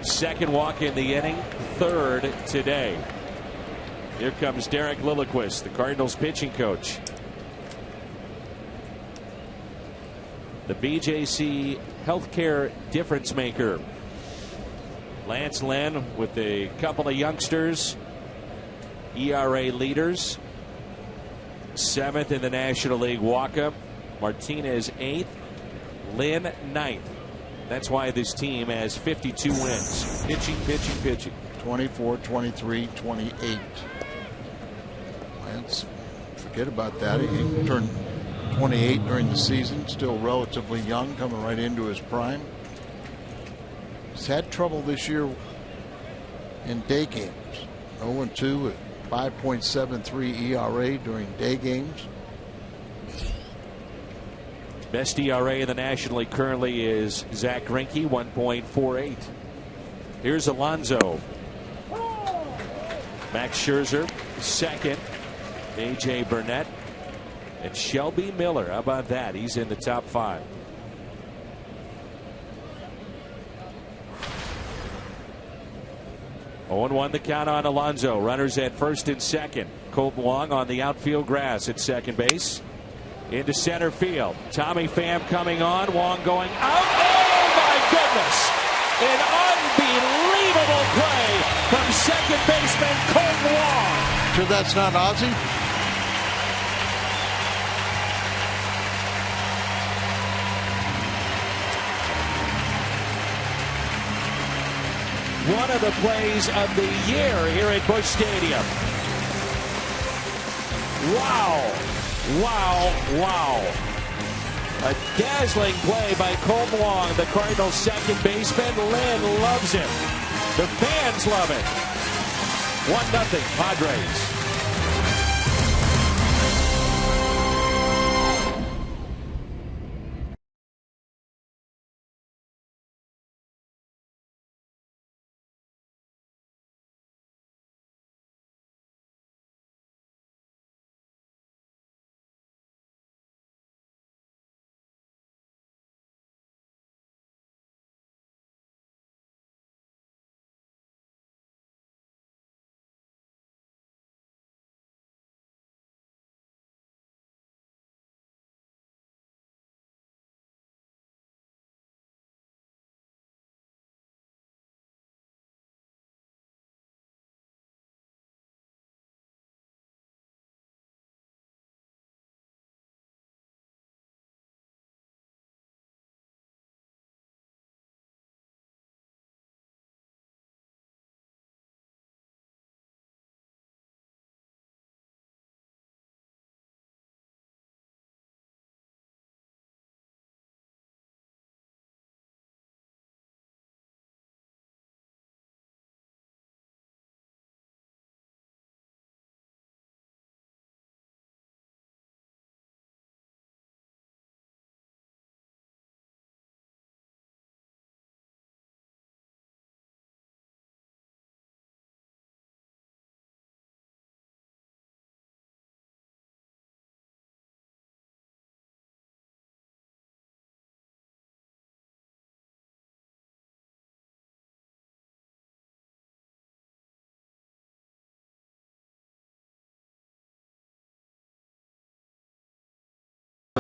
Second walk in the inning, third today. Here comes Derek Lilliquist, the Cardinals pitching coach. The BJC Healthcare Difference Maker. Lance Lynn with a couple of youngsters, ERA leaders. 7th in the National League walk-up. Martinez 8th. Lynn 9th. That's why this team has 52 wins. Pitching. 24, 23, 28. Lance, forget about that. He turned 28 during the season, still relatively young, coming right into his prime. He's had trouble this year in day games. 0-2 at 5.73 ERA during day games. Best ERA in the National League currently is Zach Greinke, 1.48. Here's Alonso. Max Scherzer, second. A.J. Burnett. And Shelby Miller. How about that? He's in the top 5. Oh, 0-1 the count on Alonso. Runners at first and second. Colton Wong on the outfield grass at second base. Into center field. Tommy Pham coming on. Wong going out. Oh, my goodness. An unbelievable play from second baseman Colton Wong. Sure that's not Ozzie? One of the plays of the year here at Busch Stadium. Wow. A dazzling play by Colton Wong, the Cardinals' second baseman. Lynn loves it. The fans love it. 1-0 Padres.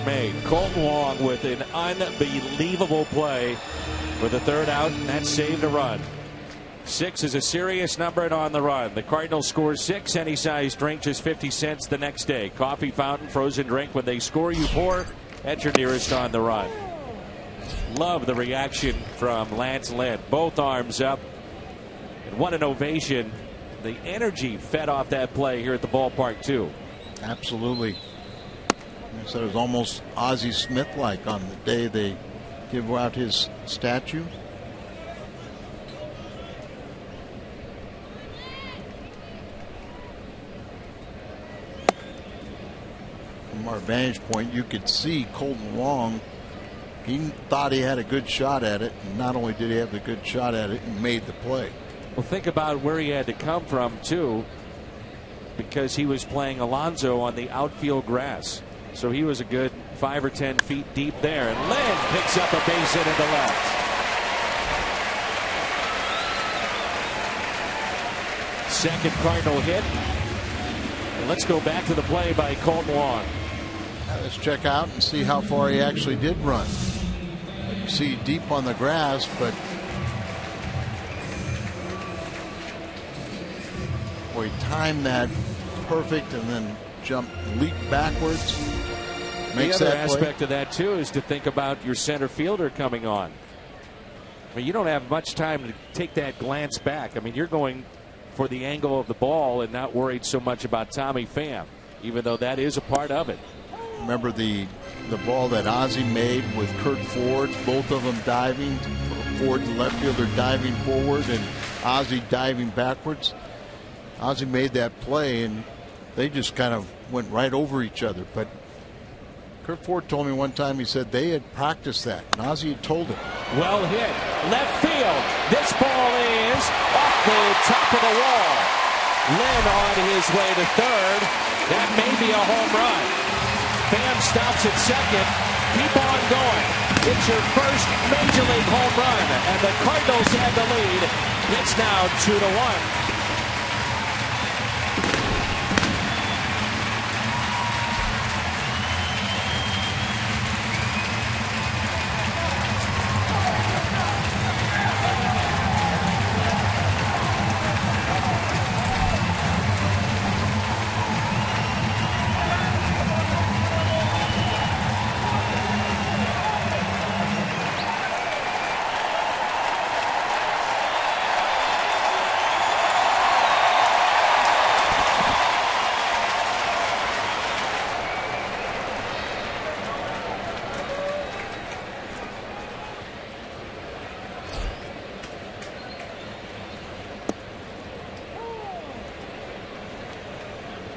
made. Colton Wong with an unbelievable play for the third out, and that saved a run. 6 is a serious number and on the run. The Cardinals score 6. Any size drink, just 50 cents the next day. Coffee fountain, frozen drink. When they score, you pour at your nearest on the run. Love the reaction from Lance Lynn. Both arms up. And what an ovation. The energy fed off that play here at the ballpark, too. Absolutely. So it was almost Ozzie Smith-like on the day they give out his statue. From our vantage point, you could see Colton Wong. He thought he had a good shot at it, and not only did he have a good shot at it, he made the play. Well, think about where he had to come from, too, because he was playing Alonso on the outfield grass. So he was a good 5 or 10 feet deep there. And Lynn picks up a base hit into left. Second Cardinal hit. And let's go back to the play by Colton Wong. Let's check out and see how far he actually did run. You see deep on the grass, but boy, timed that perfect and then leap backwards. Makes the other that play. aspect of that too is to think about your center fielder coming on. I mean, you don't have much time to take that glance back. I mean, you're going for the angle of the ball and not worried so much about Tommy Pham, even though that is a part of it. Remember the ball that Ozzie made with Kurt Ford, both of them diving, Ford the left fielder diving forward and Ozzie diving backwards. Ozzie made that play and they just kind of went right over each other. But Kurt Ford told me one time, he said they had practiced that, and Ozzie had told him. Well hit, left field. This ball is off the top of the wall. Lynn on his way to third. That may be a home run. Pham stops at second. Keep on going. It's your first Major League home run, and the Cardinals have the lead. It's now 2-1.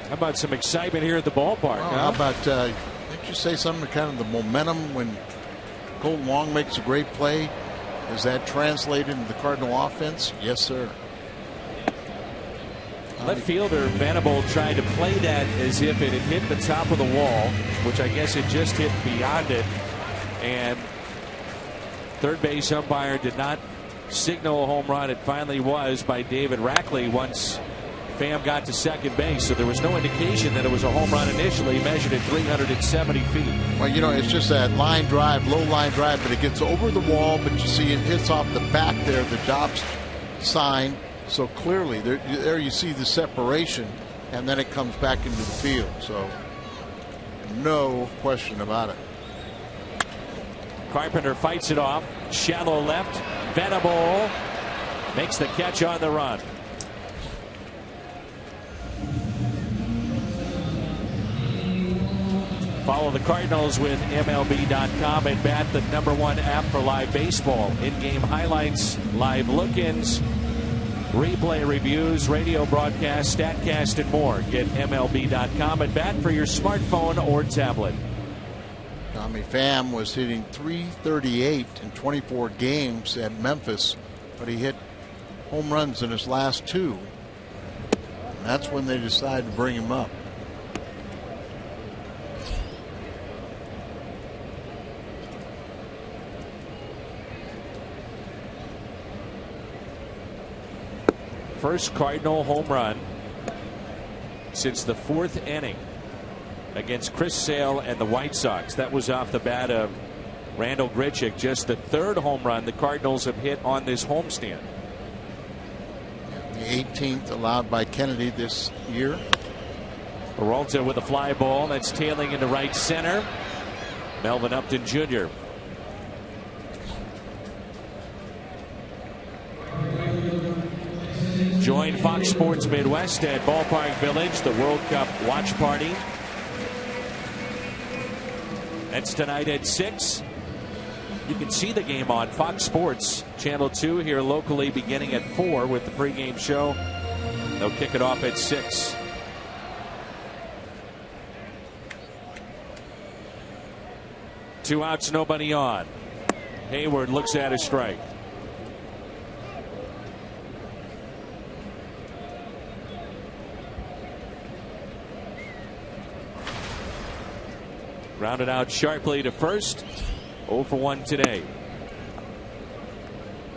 How about some excitement here at the ballpark? Well, huh? How about, didn't you say something, kind of the momentum when Colton Wong makes a great play? Is that translated into the Cardinal offense? Yes, sir. Left fielder Venable tried to play that as if it had hit the top of the wall, which I guess it just hit beyond it. And third base umpire did not signal a home run. It finally was by David Rackley once Pham got to second base, so there was no indication that it was a home run initially, measured at 370 feet. Well, you know, it's just that line drive, low line drive, but it gets over the wall, but you see it hits off the back there, the job's sign. So clearly, there you see the separation, and then it comes back into the field. So no question about it. Carpenter fights it off. Shallow left. Venable makes the catch on the run. Follow the Cardinals with MLB.com and bat, the #1 app for live baseball. In-game highlights, live look-ins, replay reviews, radio broadcasts, StatCast, and more. Get MLB.com and bat for your smartphone or tablet. Tommy Pham was hitting .338 in 24 games at Memphis, but he hit home runs in his last 2. And that's when they decided to bring him up. First Cardinal home run since the 4th inning. against Chris Sale and the White Sox. That was off the bat of Randall Grichuk, just the third home run the Cardinals have hit on this homestand. The 18th allowed by Kennedy this year. Peralta with a fly ball that's tailing into right center. Melvin Upton Jr. Join Fox Sports Midwest at Ballpark Village, the World Cup watch party. That's tonight at 6. You can see the game on Fox Sports Channel 2 here locally beginning at 4 with the pregame show. They'll kick it off at 6. Two outs, nobody on. Hayward looks at a strike. Grounded out sharply to first. 0 for 1 today.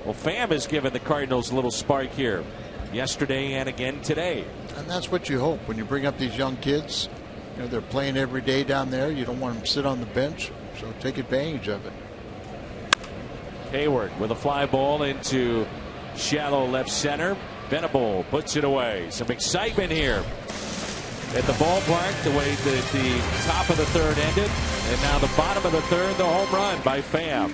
Well, Pham has given the Cardinals a little spark here yesterday and again today. And that's what you hope when you bring up these young kids. You know, they're playing every day down there. You don't want them to sit on the bench, so take advantage of it. Hayward with a fly ball into shallow left center. Venable puts it away. Some excitement here at the ballpark, the way that the top of the third ended, and now the bottom of the third, the home run by Pham.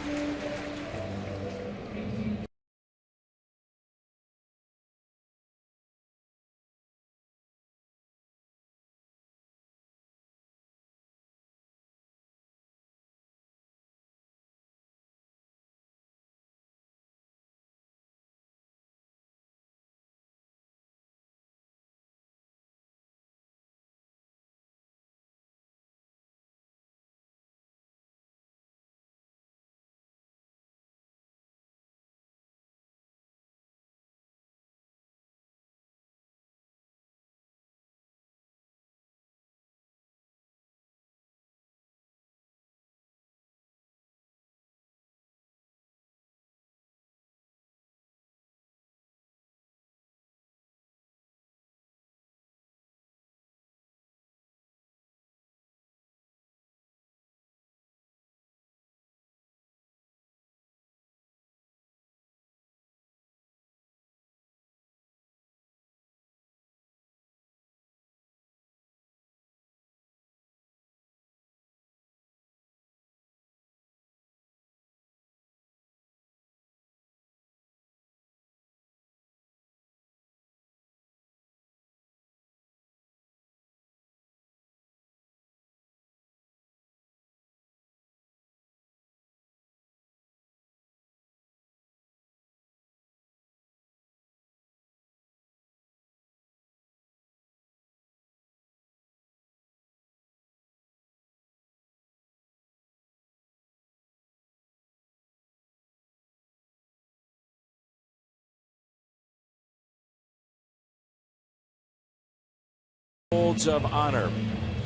Folds of Honor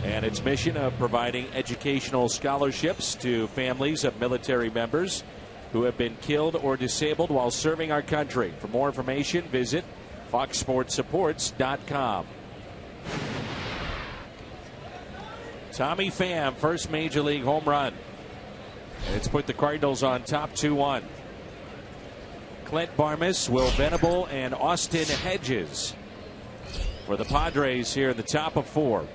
and its mission of providing educational scholarships to families of military members who have been killed or disabled while serving our country. For more information, visit foxsportsupports.com. Tommy Pham, first major league home run, and it's put the Cardinals on top 2-1. Clint Barmas, Will Venable, and Austin Hedges for the Padres here in the top of 4.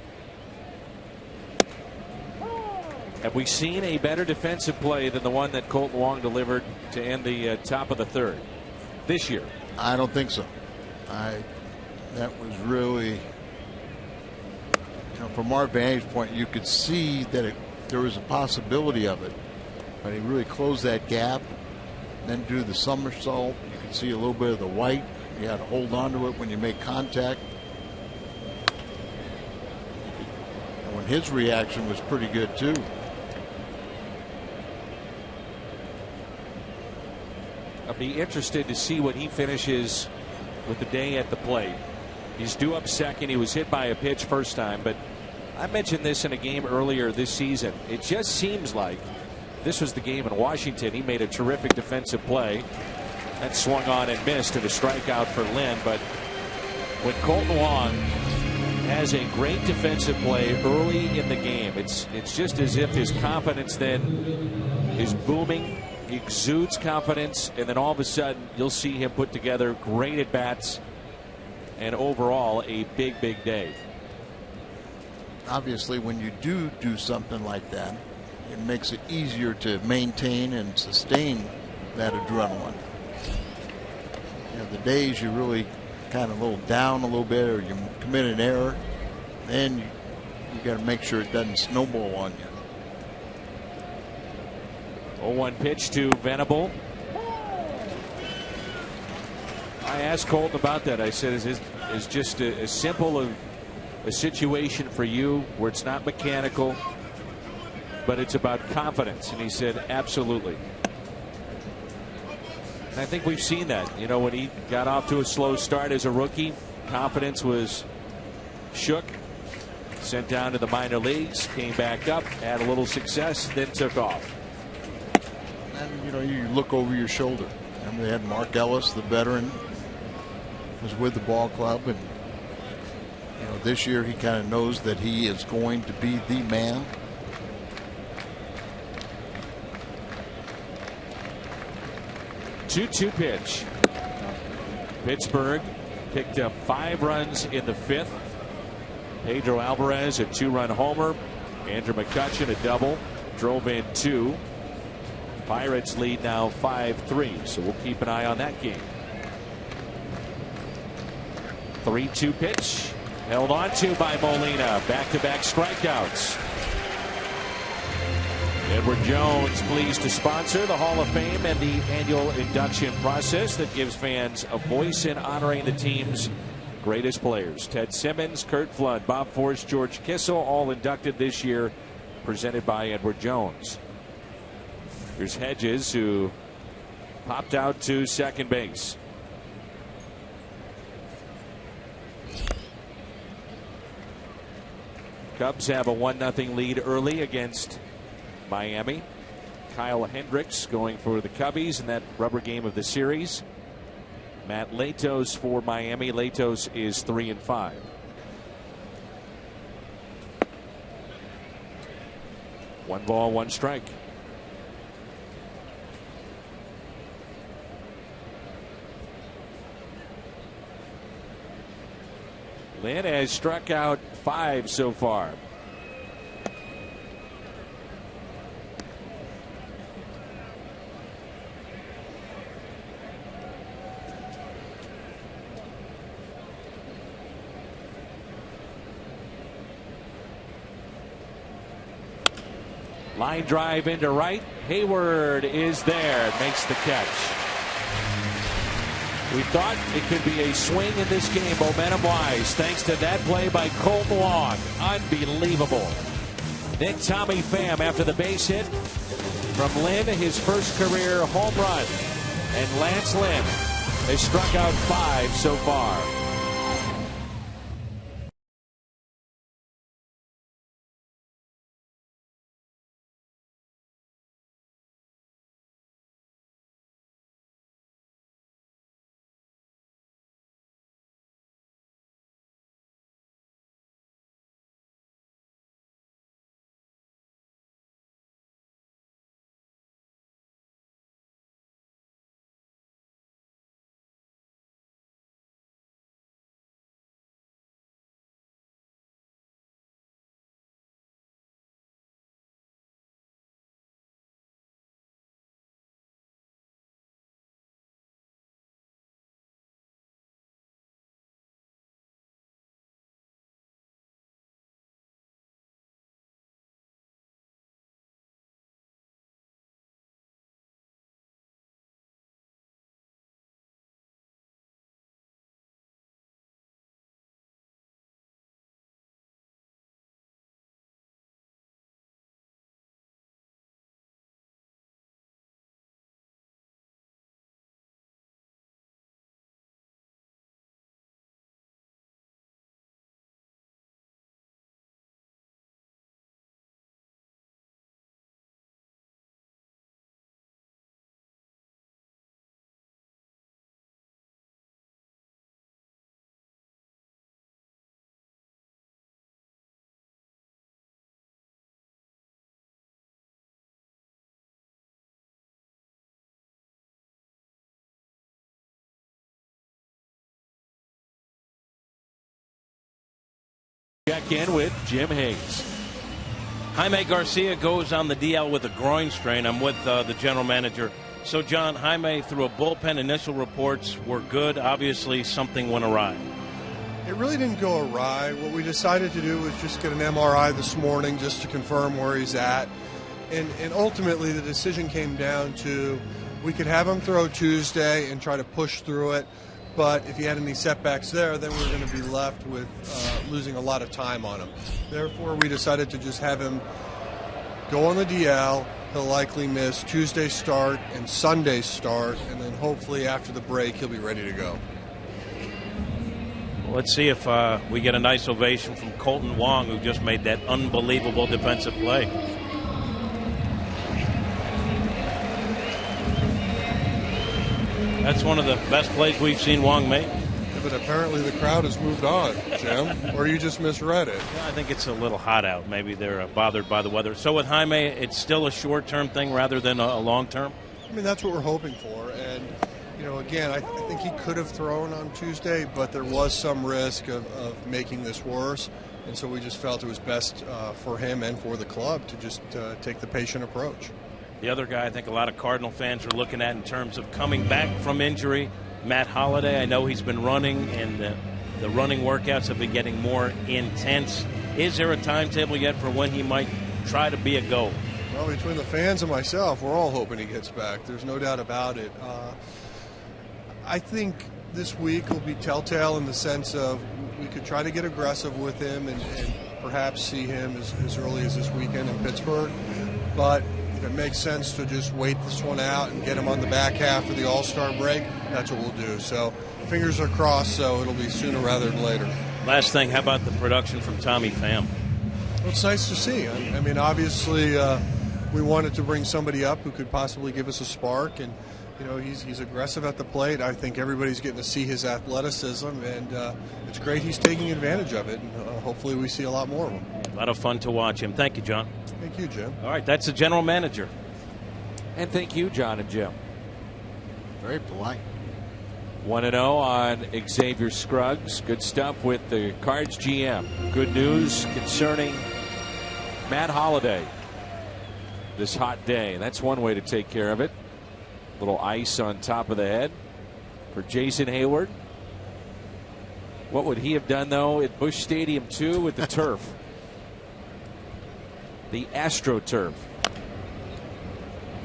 Have we seen a better defensive play than the one that Colton Wong delivered to end the top of the third this year? I don't think so. That was really, from our vantage point, you could see that there was a possibility of it, but he really closed that gap. Then do the somersault. You could see a little bit of the white. You had to hold on to it when you make contact. His reaction was pretty good too. I'll be interested to see what he finishes with the day at the plate. He's due up second. He was hit by a pitch first time, but I mentioned this in a game earlier this season. It just seems like this was the game in Washington. He made a terrific defensive play that swung on and missed, and a strikeout for Lynn. But when Colton Wong has a great defensive play early in the game. It's just as if his confidence then is booming. He exudes confidence, and then all of a sudden you'll see him put together great at bats, and overall a big day. Obviously, when you do something like that, it makes it easier to maintain and sustain that adrenaline. You know, the days you really kind of a little down a little bit, or you commit an error, then you got to make sure it doesn't snowball on you. 0-1 pitch to Venable. I asked Colton about that. I said, is just as simple a situation for you where it's not mechanical, but it's about confidence? And he said, absolutely. And I think we've seen that. You know, when he got off to a slow start as a rookie, confidence was shook, sent down to the minor leagues, came back up, had a little success, then took off. And you know, you look over your shoulder. And they had Mark Ellis, the veteran, was with the ball club, and you know, this year he kind of knows that he is going to be the man. Two pitch. Pittsburgh picked up 5 runs in the 5th. Pedro Alvarez a 2-run homer. Andrew McCutchen a double. Drove in 2. Pirates lead now 5-3, so we'll keep an eye on that game. 3-2 pitch. Held on to by Molina. Back-to-back strikeouts. Edward Jones pleased to sponsor the Hall of Fame and the annual induction process that gives fans a voice in honoring the team's greatest players. Ted Simmons, Kurt Flood, Bob Force, George Kissel, all inducted this year, presented by Edward Jones. Here's Hedges, who popped out to second base. Cubs have a 1-0 lead early against Miami. Kyle Hendricks going for the Cubbies in that rubber game of the series. Matt Latos for Miami. Latos is 3-5. One ball, one strike. Lynn has struck out 5 so far. Line drive into right. Hayward is there. Makes the catch. We thought it could be a swing in this game, momentum-wise, thanks to that play by Colton Long. Unbelievable. Then Tommy Pham after the base hit from Lynn, his first career home run. And Lance Lynn has struck out 5 so far. check in with Jim Hayes. Jaime Garcia goes on the DL with a groin strain. I'm with the general manager. So, John, Jaime threw a bullpen. Initial reports were good. Obviously, something went awry. It really didn't go awry. What we decided to do was just get an MRI this morning just to confirm where he's at. And ultimately, the decision came down to we could have him throw Tuesday and try to push through it. But if he had any setbacks there, then we're going to be left with losing a lot of time on him. Therefore, we decided to just have him go on the DL. He'll likely miss Tuesday's start and Sunday's start, and then hopefully after the break, he'll be ready to go. Well, let's see if we get a nice ovation from Colton Wong, who just made that unbelievable defensive play. That's one of the best plays we've seen Wong make. Yeah, but apparently the crowd has moved on, Jim, or you just misread it. Yeah, I think it's a little hot out. Maybe they're bothered by the weather. So with Jaime, it's still a short-term thing rather than a long-term? I mean, that's what we're hoping for. And, you know, again, I think he could have thrown on Tuesday, but there was some risk of making this worse. And so we just felt it was best for him and for the club to just take the patient approach. The other guy I think a lot of Cardinal fans are looking at in terms of coming back from injury, Matt Holliday. I know he's been running, and the running workouts have been getting more intense. Is there a timetable yet for when he might try to be a go? Well, between the fans and myself, we're all hoping he gets back. There's no doubt about it. I think this week will be telltale in the sense of we could try to get aggressive with him and perhaps see him as early as this weekend in Pittsburgh. But if it makes sense to just wait this one out and get him on the back half of the All-Star break, that's what we'll do. So fingers are crossed, so it'll be sooner rather than later. Last thing, how about the production from Tommy Pham? Well, it's nice to see. I mean, obviously, we wanted to bring somebody up who could possibly give us a spark, and you know, he's aggressive at the plate. I think everybody's getting to see his athleticism, and it's great he's taking advantage of it, and hopefully we see a lot more of him. A lot of fun to watch him. Thank you, John. Thank you, Jim. All right, that's the general manager. And thank you, John and Jim. Very polite. 1-0 on Xavier Scruggs. Good stuff with the Cards GM. Good news concerning Matt Holliday this hot day. That's one way to take care of it. Little ice on top of the head for Jason Hayward. What would he have done, though, at Busch Stadium, too, with the turf? The AstroTurf.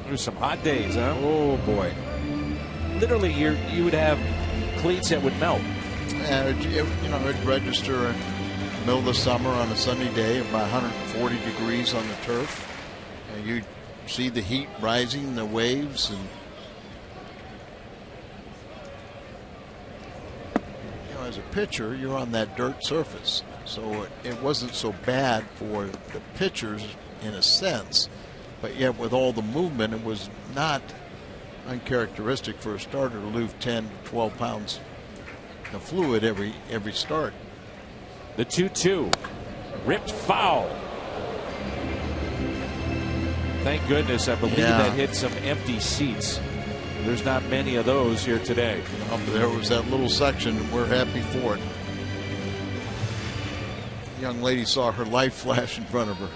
There's some hot days, huh? Oh, boy. Literally, you would have cleats that would melt. It'd register in the middle of the summer on a sunny day, about 140 degrees on the turf. And you'd see the heat rising, the waves, and as a pitcher, you're on that dirt surface, so it wasn't so bad for the pitchers in a sense, but yet with all the movement, it was not uncharacteristic for a starter to lose 10 to 12 pounds of fluid every start. The 2-2 ripped foul. Thank goodness, I believe that hit some empty seats. There's not many of those here today. There was that little section. We're happy for it. The young lady saw her life flash in front of her.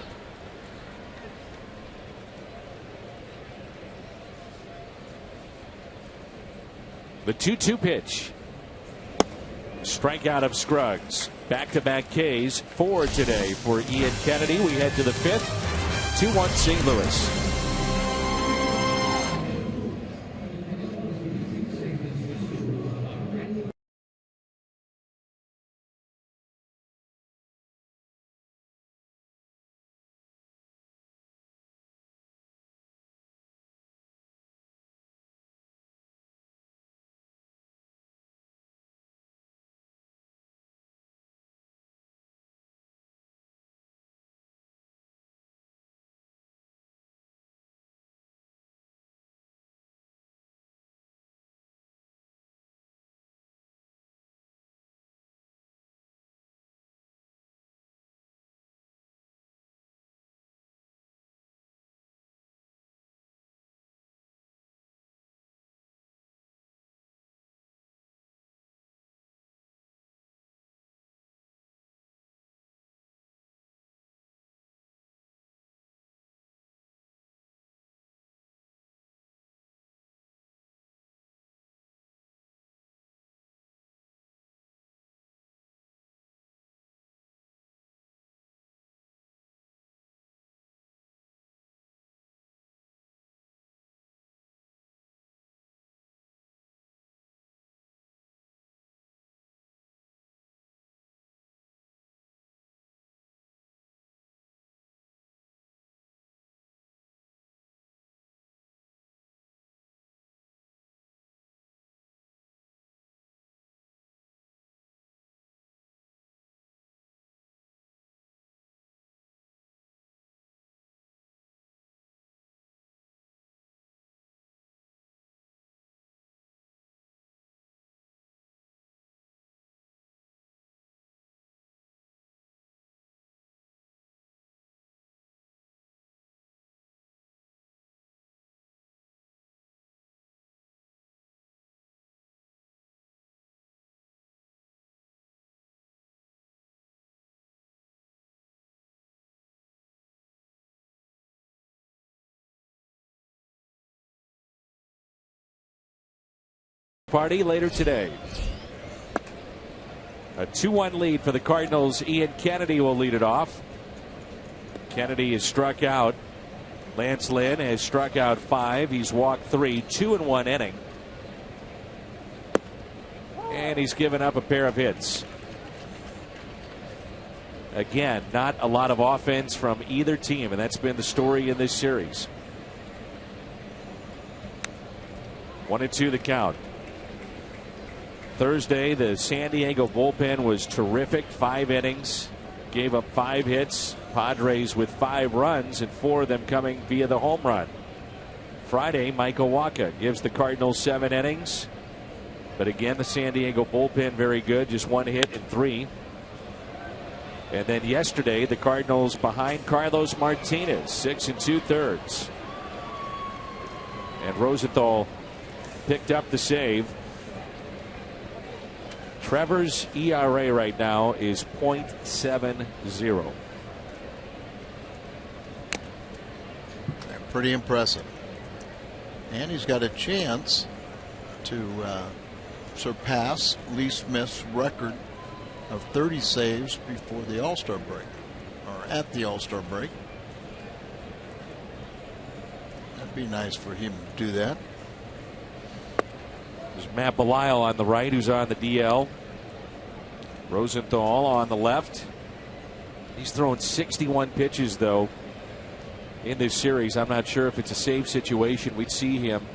The 2-2 pitch. Strikeout of Scruggs. Back-to-back Ks. 4 today for Ian Kennedy. We head to the 5th. 2-1 St. Louis. party later today. A 2-1 lead for the Cardinals. Ian Kennedy will lead it off. Kennedy is struck out. Lance Lynn has struck out 5. He's walked 3. 2 in 1 inning. And he's given up a pair of hits. Again, not a lot of offense from either team, and that's been the story in this series. 1-2 the count. Thursday, the San Diego bullpen was terrific. 5 innings, gave up 5 hits. Padres with 5 runs, and 4 of them coming via the home run. Friday, Michael Wacha gives the Cardinals 7 innings. But again, the San Diego bullpen very good, just 1 hit and 3. And then yesterday, the Cardinals behind Carlos Martinez, 6 2/3. And Rosenthal picked up the save. Trevor's ERA right now is .70. Pretty impressive. And he's got a chance to surpass Lee Smith's record of 30 saves before the All-Star break, or at the All-Star break. That'd be nice for him to do that. There's Matt Belisle on the right, who's on the DL. Rosenthal on the left. He's thrown 61 pitches, though, in this series. I'm not sure if it's a save situation. We'd see him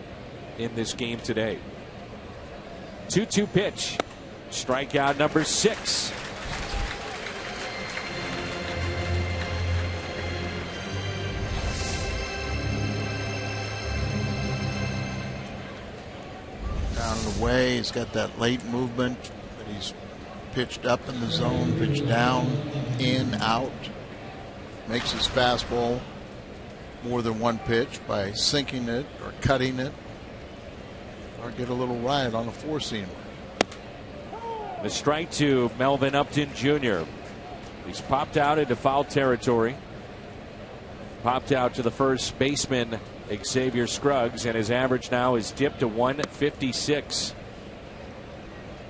in this game today. 2-2 pitch. Strikeout number 6. Down and away. He's got that late movement, but he's pitched up in the zone, pitched down, in, out. Makes his fastball more than one pitch by sinking it or cutting it, or get a little ride on a 4-seamer. The strike to Melvin Upton Jr. He's popped out into foul territory. Popped out to the first baseman, Xavier Scruggs, and his average now is dipped to 156.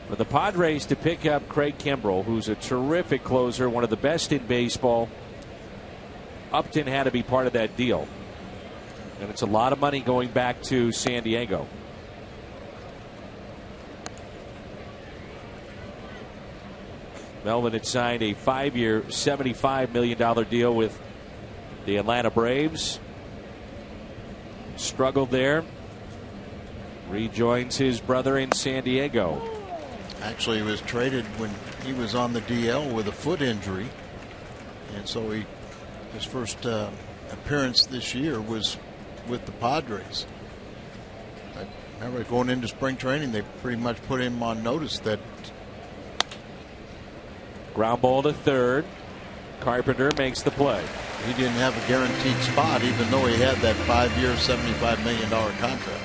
For the Padres to pick up Craig Kimbrell, who's a terrific closer, one of the best in baseball, Upton had to be part of that deal. And it's a lot of money going back to San Diego. Melvin had signed a 5-year, $75 million deal with the Atlanta Braves. Struggled there. Rejoins his brother in San Diego. Actually, he was traded when he was on the DL with a foot injury. And so his first appearance this year was with the Padres. I remember going into spring training, they pretty much put him on notice that. Ground ball to third. Carpenter makes the play. He didn't have a guaranteed spot, even though he had that 5-year, $75 million contract.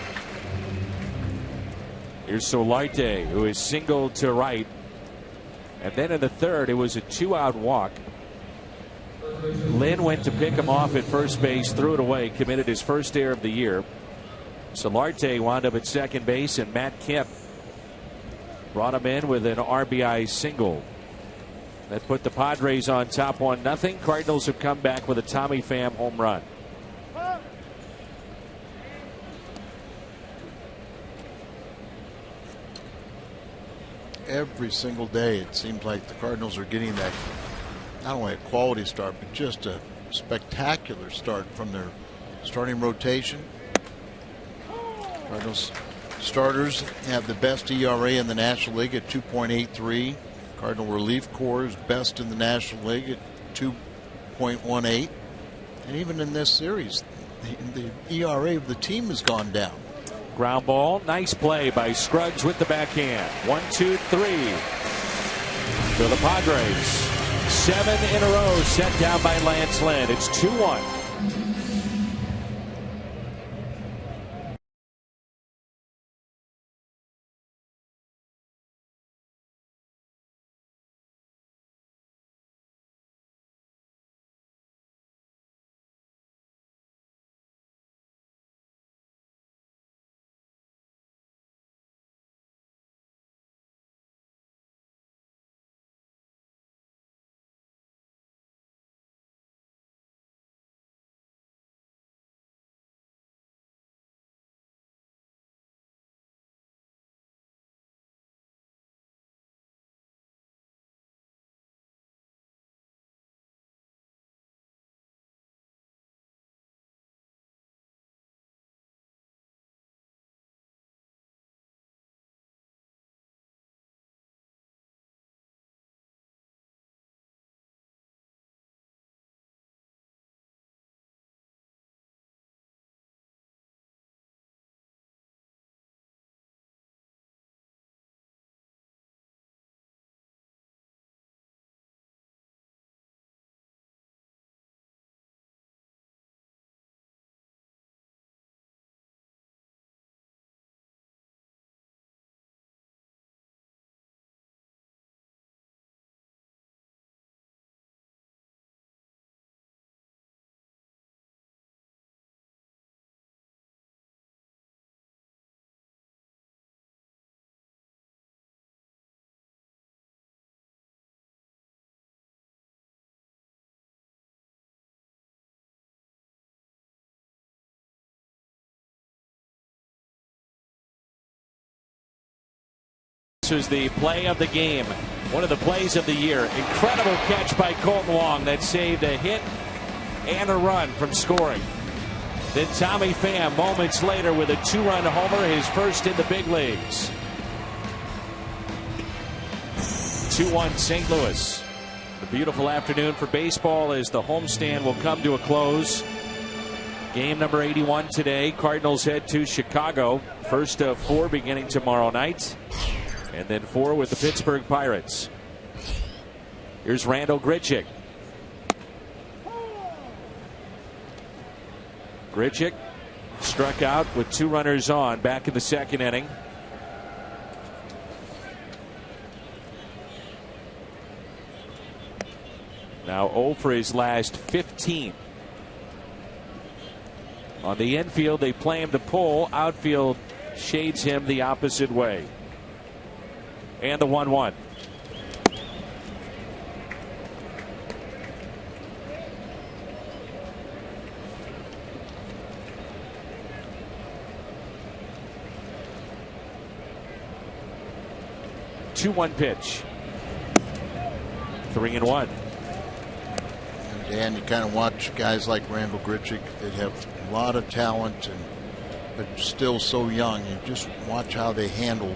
Here's Solarte, who is singled to right. And then in the third, it was a 2-out walk. Lynn went to pick him off at first base, threw it away, committed his first error of the year. Solarte wound up at second base, and Matt Kemp brought him in with an RBI single. That put the Padres on top 1-0. Cardinals have come back with a Tommy Pham home run. Every single day, it seems like the Cardinals are getting that, not only a quality start, but just a spectacular start from their starting rotation. Cardinals starters have the best ERA in the National League at 2.83. Cardinal relief corps is best in the National League at 2.18. And even in this series, the ERA of the team has gone down. Ground ball. Nice play by Scruggs with the backhand. 1-2-3 for the Padres. 7 in a row set down by Lance Lynn. It's 2-1. This was the play of the game. One of the plays of the year. Incredible catch by Colton Wong that saved a hit and a run from scoring. Then Tommy Pham moments later with a 2-run homer, his first in the big leagues. 2-1 St. Louis. A beautiful afternoon for baseball as the homestand will come to a close. Game number 81 today. Cardinals head to Chicago. First of 4 beginning tomorrow night. And then 4 with the Pittsburgh Pirates. Here's Randal Grichuk. Grichuk struck out with 2 runners on back in the second inning. Now 0 for his last 15. On the infield, they play him to pull. Outfield shades him the opposite way. And the 1-1. Two-one pitch. 3-1. Dan, you kind of watch guys like Randal Grichuk that have a lot of talent but still so young. You just watch how they handle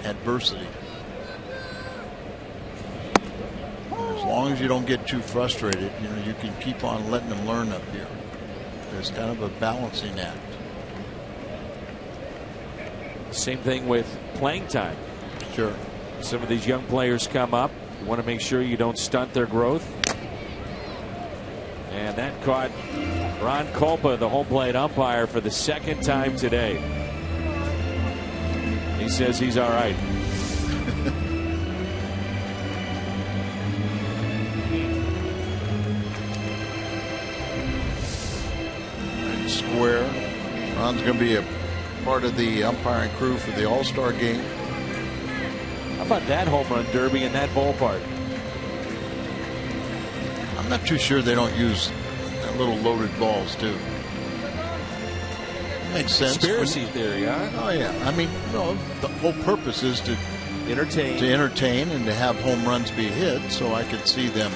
adversity. As long as you don't get too frustrated, you can keep on letting them learn up here. There's kind of a balancing act. Same thing with playing time. Sure. Some of these young players come up. You want to make sure you don't stunt their growth. And that caught Ron Kolpa, the home plate umpire, for the second time today. He says he's all right. Square. Ron's going to be a part of the umpiring crew for the All-Star game. How about that home run derby in that ballpark? I'm not too sure they don't use little loaded balls too. Makes sense. Conspiracy theory, huh? Oh yeah. I mean, the whole purpose is to entertain and to have home runs be hit. So I could see them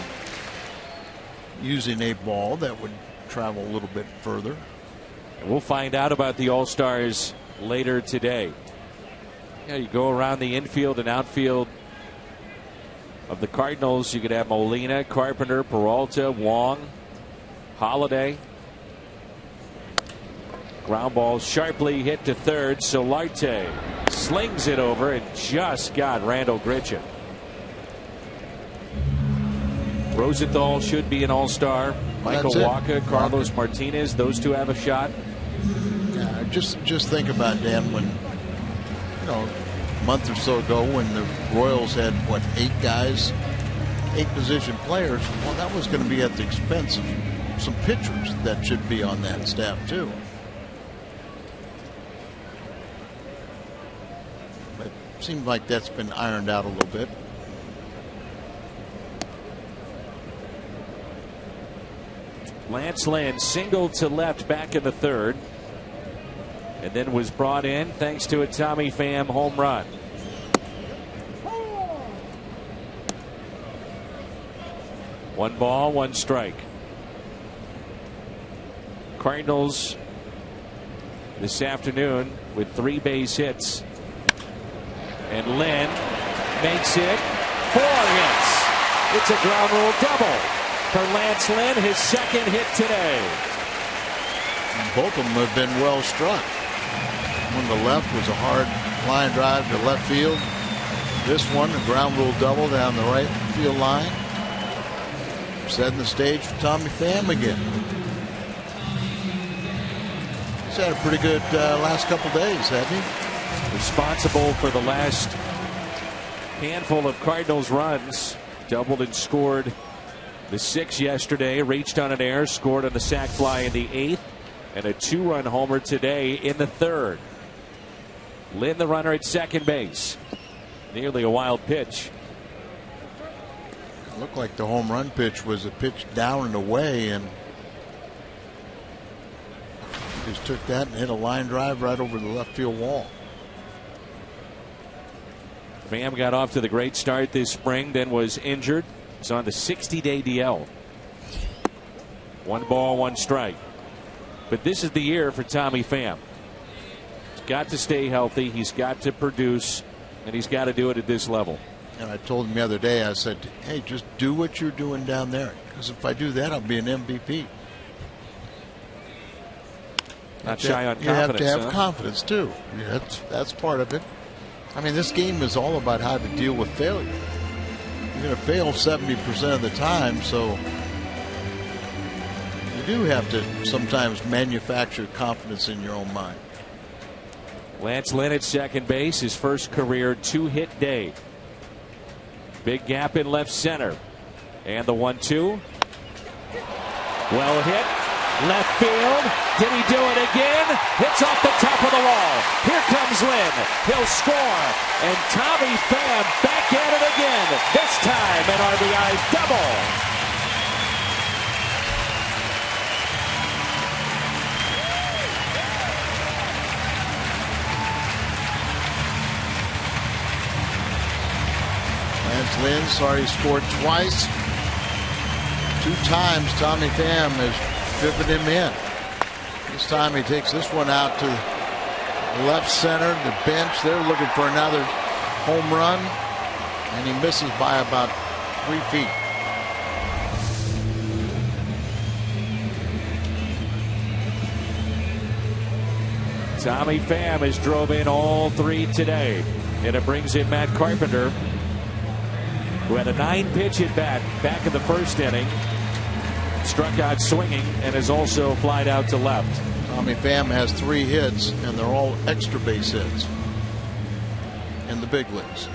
using a ball that would travel a little bit further. And we'll find out about the All-Stars later today. Yeah, you go around the infield and outfield of the Cardinals. You could have Molina, Carpenter, Peralta, Wong, Holiday. Ground ball sharply hit to third. Solarte slings it over and just got Randal Grichuk. Rosenthal should be an all-star. Michael Wacha, Carlos Martinez, those two have a shot. Yeah, just think about, Dan, when a month or so ago when the Royals had 8 guys, 8 position players. Well, that was going to be at the expense of some pitchers that should be on that staff too. But it seems like that's been ironed out a little bit. Lance Lynn singled to left back in the third, and then was brought in thanks to a Tommy Pham home run. One ball, one strike. Cardinals this afternoon with 3 base hits. And Lynn makes it 4 hits. It's a ground rule double for Lance Lynn, his second hit today. And both of them have been well struck. On the left was a hard line drive to left field. This one, a ground rule double down the right field line. Setting the stage for Tommy Pham again. He's had a pretty good last couple days, hasn't he? Responsible for the last handful of Cardinals runs. Doubled and scored the 6th yesterday. Reached on an error, scored on the sac fly in the 8th, and a 2-run homer today in the 3rd. Lynn, the runner at second base. Nearly a wild pitch. It looked like the home run pitch was a pitch down and away, and just took that and hit a line drive right over the left field wall. Pham got off to the great start this spring, then was injured. He's on the 60-day DL. 1 ball, 1 strike. But this is the year for Tommy Pham. He's got to stay healthy. He's got to produce, and he's got to do it at this level. And I told him the other day, I said, hey, just do what you're doing down there. Because if I do that, I'll be an MVP. Not shy on confidence. You have to have confidence, too. That's part of it. I mean, this game is all about how to deal with failure. You're going to fail 70% of the time, so you do have to sometimes manufacture confidence in your own mind. Lance Lynn at second base, his first career 2-hit day. Big gap in left center. And the 1-2. Well hit. Left field. Did he do it again? Hits off the top of the wall. Here comes Lynn. He'll score. And Tommy Pham back at it again. This time an RBI double. Lance Lynn, sorry, scored twice. 2 times Tommy Pham has driven him in. This time he takes this one out to left center, the bench. They're looking for another home run, and he misses by about 3 feet. Tommy Pham has drove in all 3 today, and it brings in Matt Carpenter, who had a 9-pitch at bat back in the first inning. Struck out swinging and has also flied out to left. Tommy Pham has 3 hits, and they're all extra base hits in the big leagues.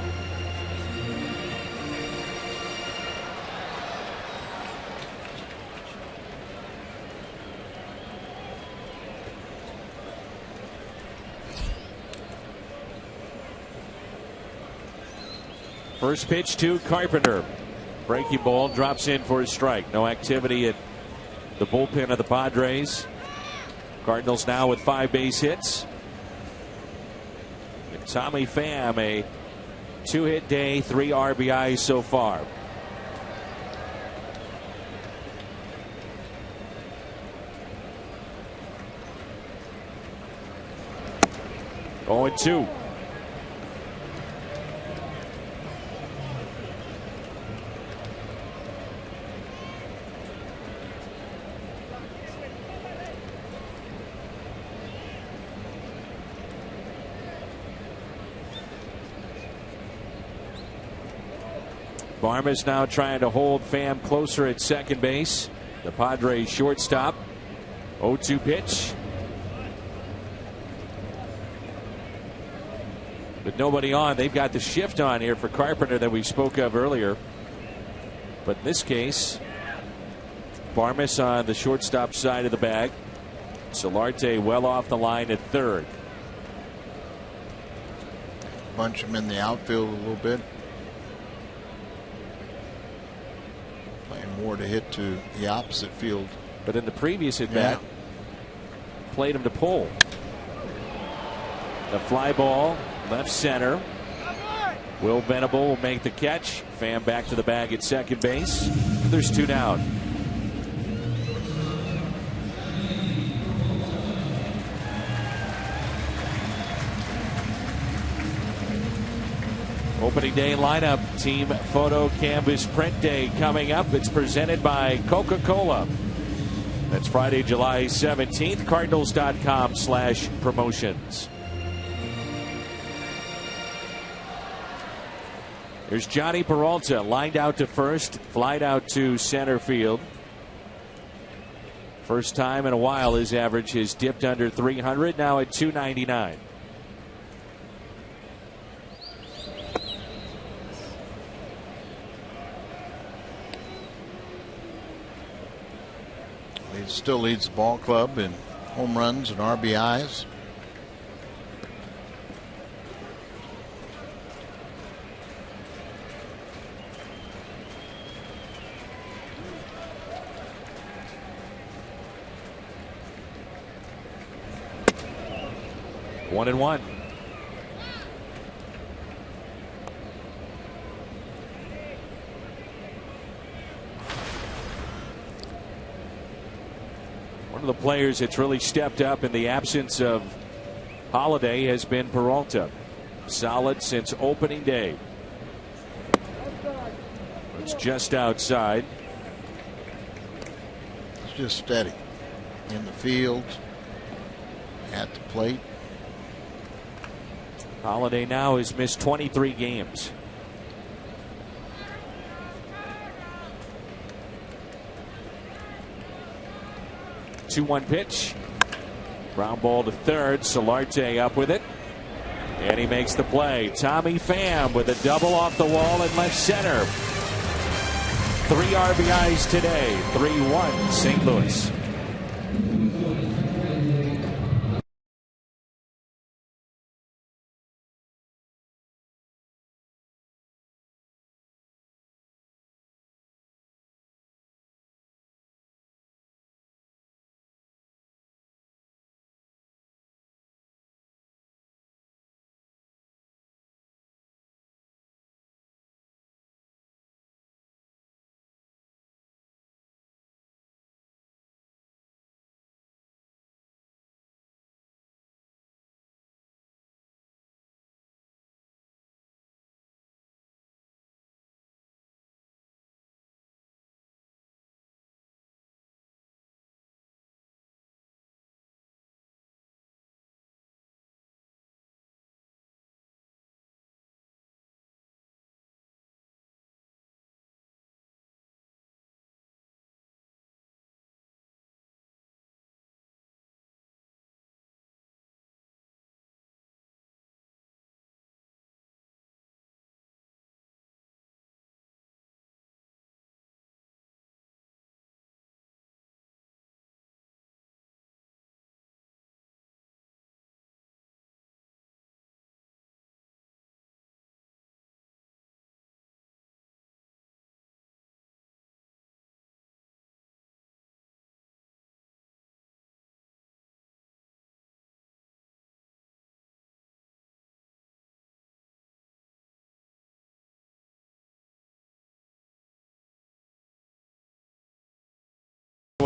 First pitch to Carpenter. Breaking ball, drops in for a strike. No activity at the bullpen of the Padres. Cardinals now with 5 base hits. And Tommy Pham, a 2-hit day, 3 RBIs so far. Oh, and 2. Barmes now trying to hold Pham closer at second base. The Padres shortstop. 0-2 pitch. With nobody on, they've got the shift on here for Carpenter that we spoke of earlier. But in this case, Barmes on the shortstop side of the bag. Solarte well off the line at third. Bunch him in the outfield a little bit. More to hit to the opposite field. But in the previous at bat, played him to pull. The fly ball, left center. Will Venable will make the catch. Pham back to the bag at second base. There's 2 down. Opening day lineup, team photo canvas print day coming up. It's presented by Coca-Cola. That's Friday, July 17th. Cardinals.com/promotions. There's Johnny Peralta lined out to first, flied out to center field. First time in a while his average has dipped under 300, now at 299. He still leads the ball club in home runs and RBIs. One of the players that's really stepped up in the absence of Holiday has been Peralta. Solid since opening day. It's just outside. It's just steady in the field, at the plate. Holiday now has missed 23 games. 2-1 pitch. Ground ball to third. Solarte up with it. And he makes the play. Tommy Pham with a double off the wall in left center. 3 RBIs today. 3-1 St. Louis.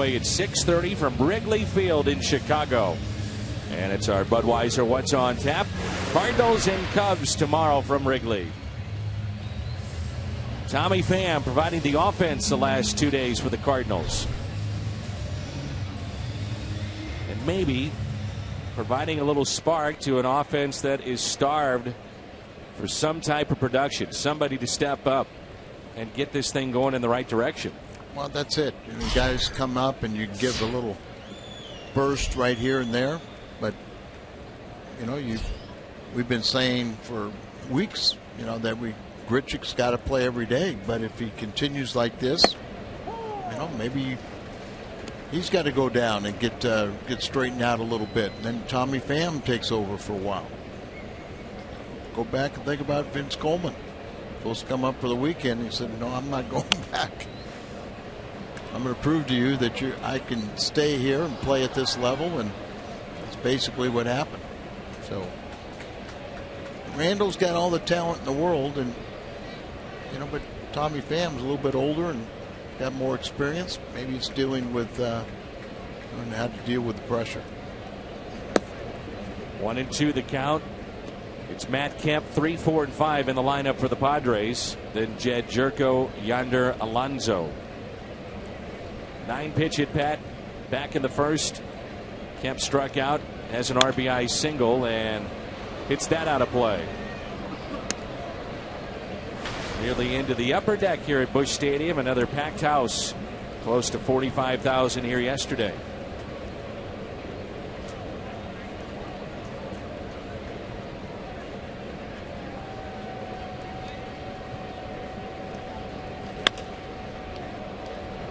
It's 6:30 from Wrigley Field in Chicago. And it's our Budweiser What's on Tap. Cardinals and Cubs tomorrow from Wrigley. Tommy Pham providing the offense the last 2 days for the Cardinals. And maybe providing a little spark to an offense that is starved for some type of production. Somebody to step up and get this thing going in the right direction. Well, that's it. You know, guys come up and you give a little burst right here and there. But, you know, we've been saying for weeks, you know, that Grichuk's got to play every day. But if he continues like this, you know, maybe he's got to go down and get straightened out a little bit. And then Tommy Pham takes over for a while. Go back and think about Vince Coleman. Supposed to come up for the weekend. He said, no, I'm not going back. I'm going to prove to you that I can stay here and play at this level, and that's basically what happened. So Randall's got all the talent in the world, and you know, but Tommy Pham's a little bit older and got more experience. Maybe he's dealing with learning how to deal with the pressure. 1-2 the count. It's Matt Kemp, 3, 4, and 5 in the lineup for the Padres. Then Jed Jerko, Yonder Alonso. 9-pitch at bat back in the first. Kemp struck out, has an RBI single, and hits that out of play. Nearly into the upper deck here at Busch Stadium. Another packed house. Close to 45,000 here yesterday.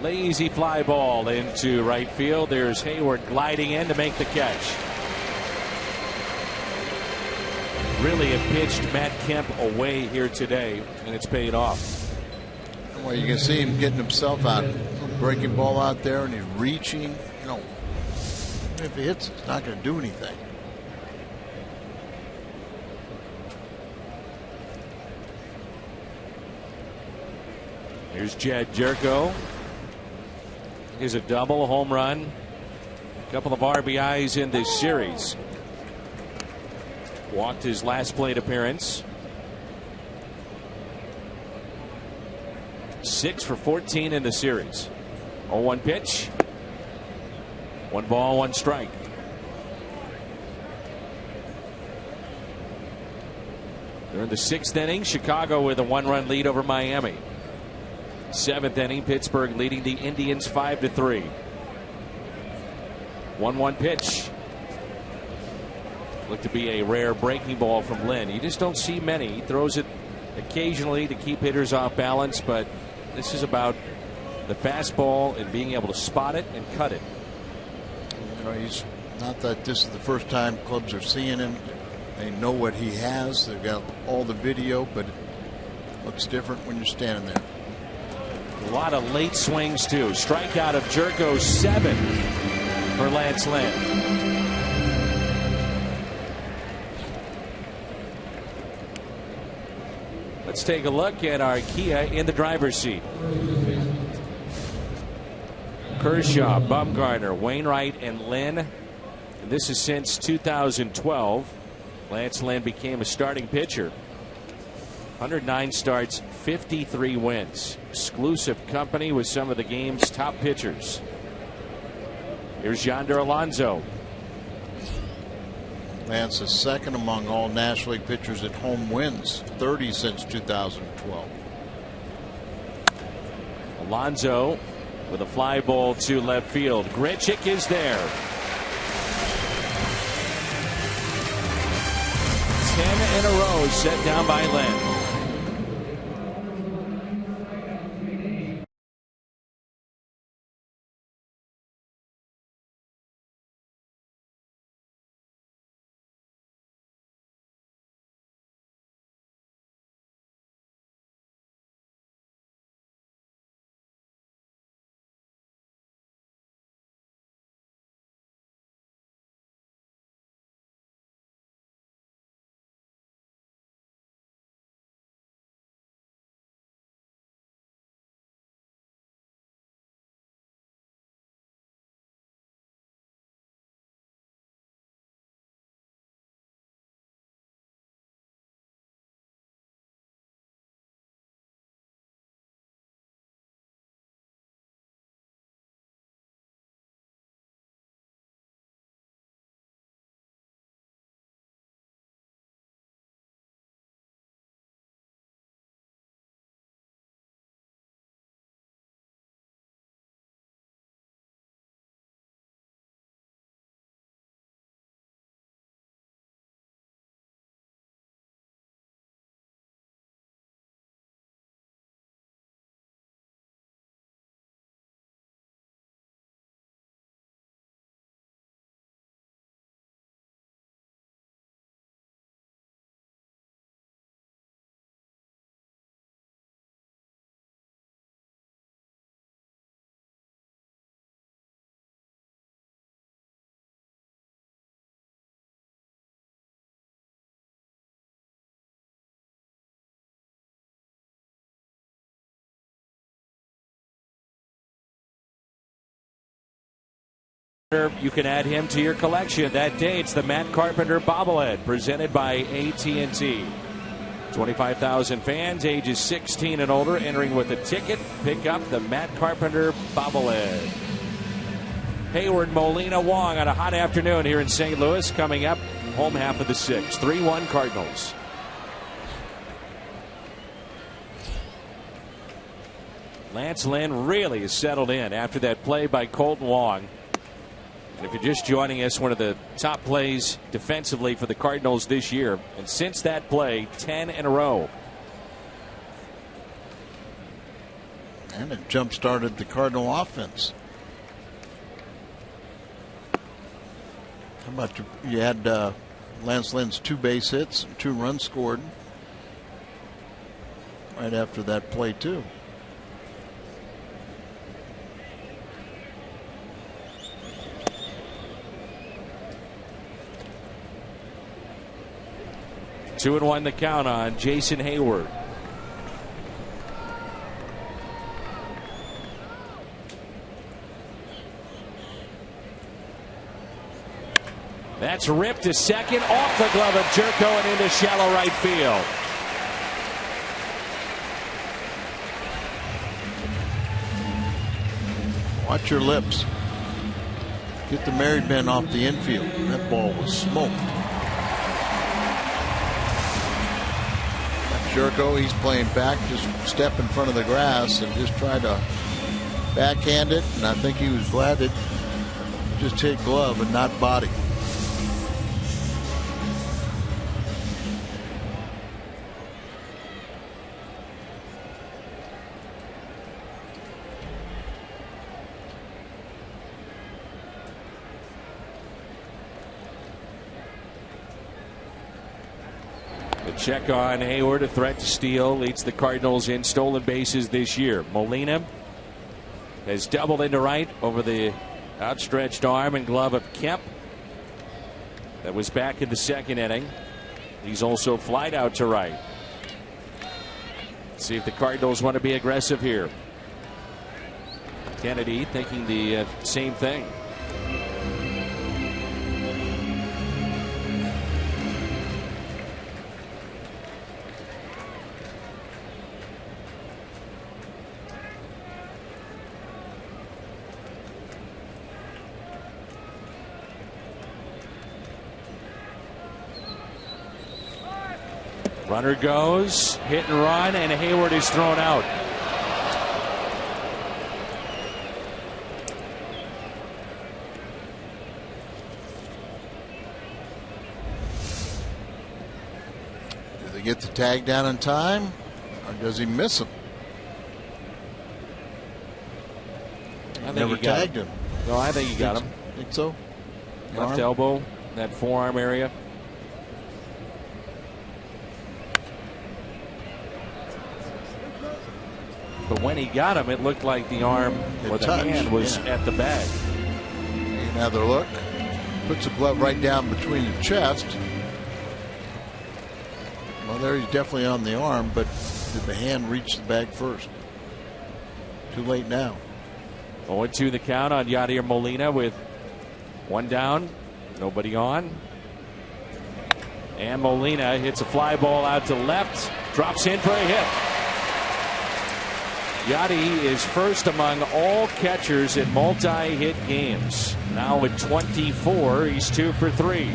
Lazy fly ball into right field. There's Hayward gliding in to make the catch. Really have pitched Matt Kemp away here today, and it's paid off. Well, you can see him getting himself out. Breaking ball out there, and he's reaching. You know, if he hits, it's not going to do anything. Here's Jed Jerko. Here's a double, a home run, Couple of RBIs in this series. Walked his last plate appearance. 6 for 14 in the series. 0-1 pitch. 1 ball, 1 strike. They're in the 6th inning. Chicago with a 1-run lead over Miami. 7th inning. Pittsburgh leading the Indians 5-3. 1-1 pitch. Looked to be a rare breaking ball from Lynn. You just don't see many. He throws it occasionally to keep hitters off balance, but this is about the fastball and being able to spot it and cut it. You know, he's not that this is the first time clubs are seeing him. They know what he has. They've got all the video, but it looks different when you're standing there. A lot of late swings, too. Strikeout of Jerko, 7 for Lance Lynn. Let's take a look at our Kia in the driver's seat. Kershaw, Bumgarner, Wainwright, and Lynn. And this is since 2012. Lance Lynn became a starting pitcher. 109 starts, 53 wins. Exclusive company with some of the game's top pitchers. Here's Yonder Alonso. Lance is second among all National League pitchers at home wins, 30 since 2012. Alonso with a fly ball to left field. Grichuk is there. 10 in a row set down by Lynn. You can add him to your collection. That day, it's the Matt Carpenter bobblehead presented by AT&T. 25,000 fans ages 16 and older entering with a ticket. Pick up the Matt Carpenter bobblehead. Hayward, Molina, Wong on a hot afternoon here in St. Louis. Coming up, home half of the 6th. 3-1 Cardinals. Lance Lynn really has settled in after that play by Colton Wong. And if you're just joining us, one of the top plays defensively for the Cardinals this year. And since that play, 10 in a row. And it jump-started the Cardinal offense. How about you had Lance Lynn's 2 base hits, 2 runs scored right after that play, too. Two and 1 the count on Jason Hayward. That's ripped to second, off the glove of Jerko and into shallow right field. Watch your lips. Get the married men off the infield. That ball was smoked. Jerko, he's playing back, just step in front of the grass and just try to backhand it. And I think he was glad it just hit glove and not body. Check on Hayward, a threat to steal, leads the Cardinals in stolen bases this year. Molina has doubled into right over the outstretched arm and glove of Kemp. That was back in the second inning. He's also flied out to right. See if the Cardinals want to be aggressive here. Kennedy thinking the same thing. Runner goes, hit and run, and Hayward is thrown out. Do they get the tag down in time, or does he miss him? Never tagged him. No, I think he got him. Think so? Left elbow, that forearm area. But when he got him, it looked like the arm or the hand was at the bag. Another look. Puts the glove right down between the chest. Well, there he's definitely on the arm, but did the hand reach the bag first? Too late now. 0-2 the count on Yadier Molina with one down, nobody on. And Molina hits a fly ball out to left, drops in for a hit. Yadi is first among all catchers in multi-hit games. Now at 24, he's 2 for 3. I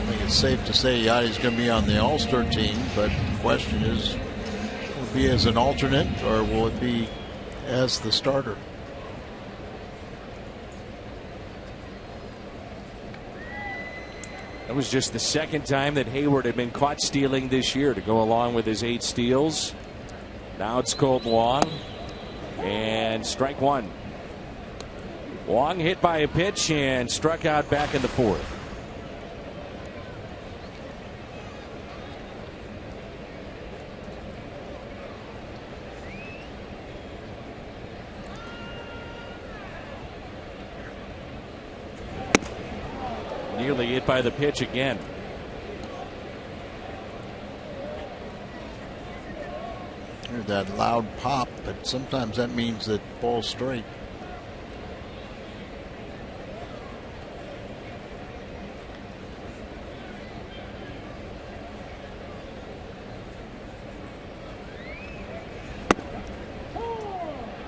think it's safe to say Yadi's going to be on the All-Star team, but the question is, will it be as an alternate or will it be as the starter? That was just the second time that Hayward had been caught stealing this year to go along with his 8 steals. Now it's cold long. And strike one. Wong hit by a pitch and struck out back in the 4th. Nearly hit by the pitch again. Heard that loud pop, but sometimes that means that ball's straight.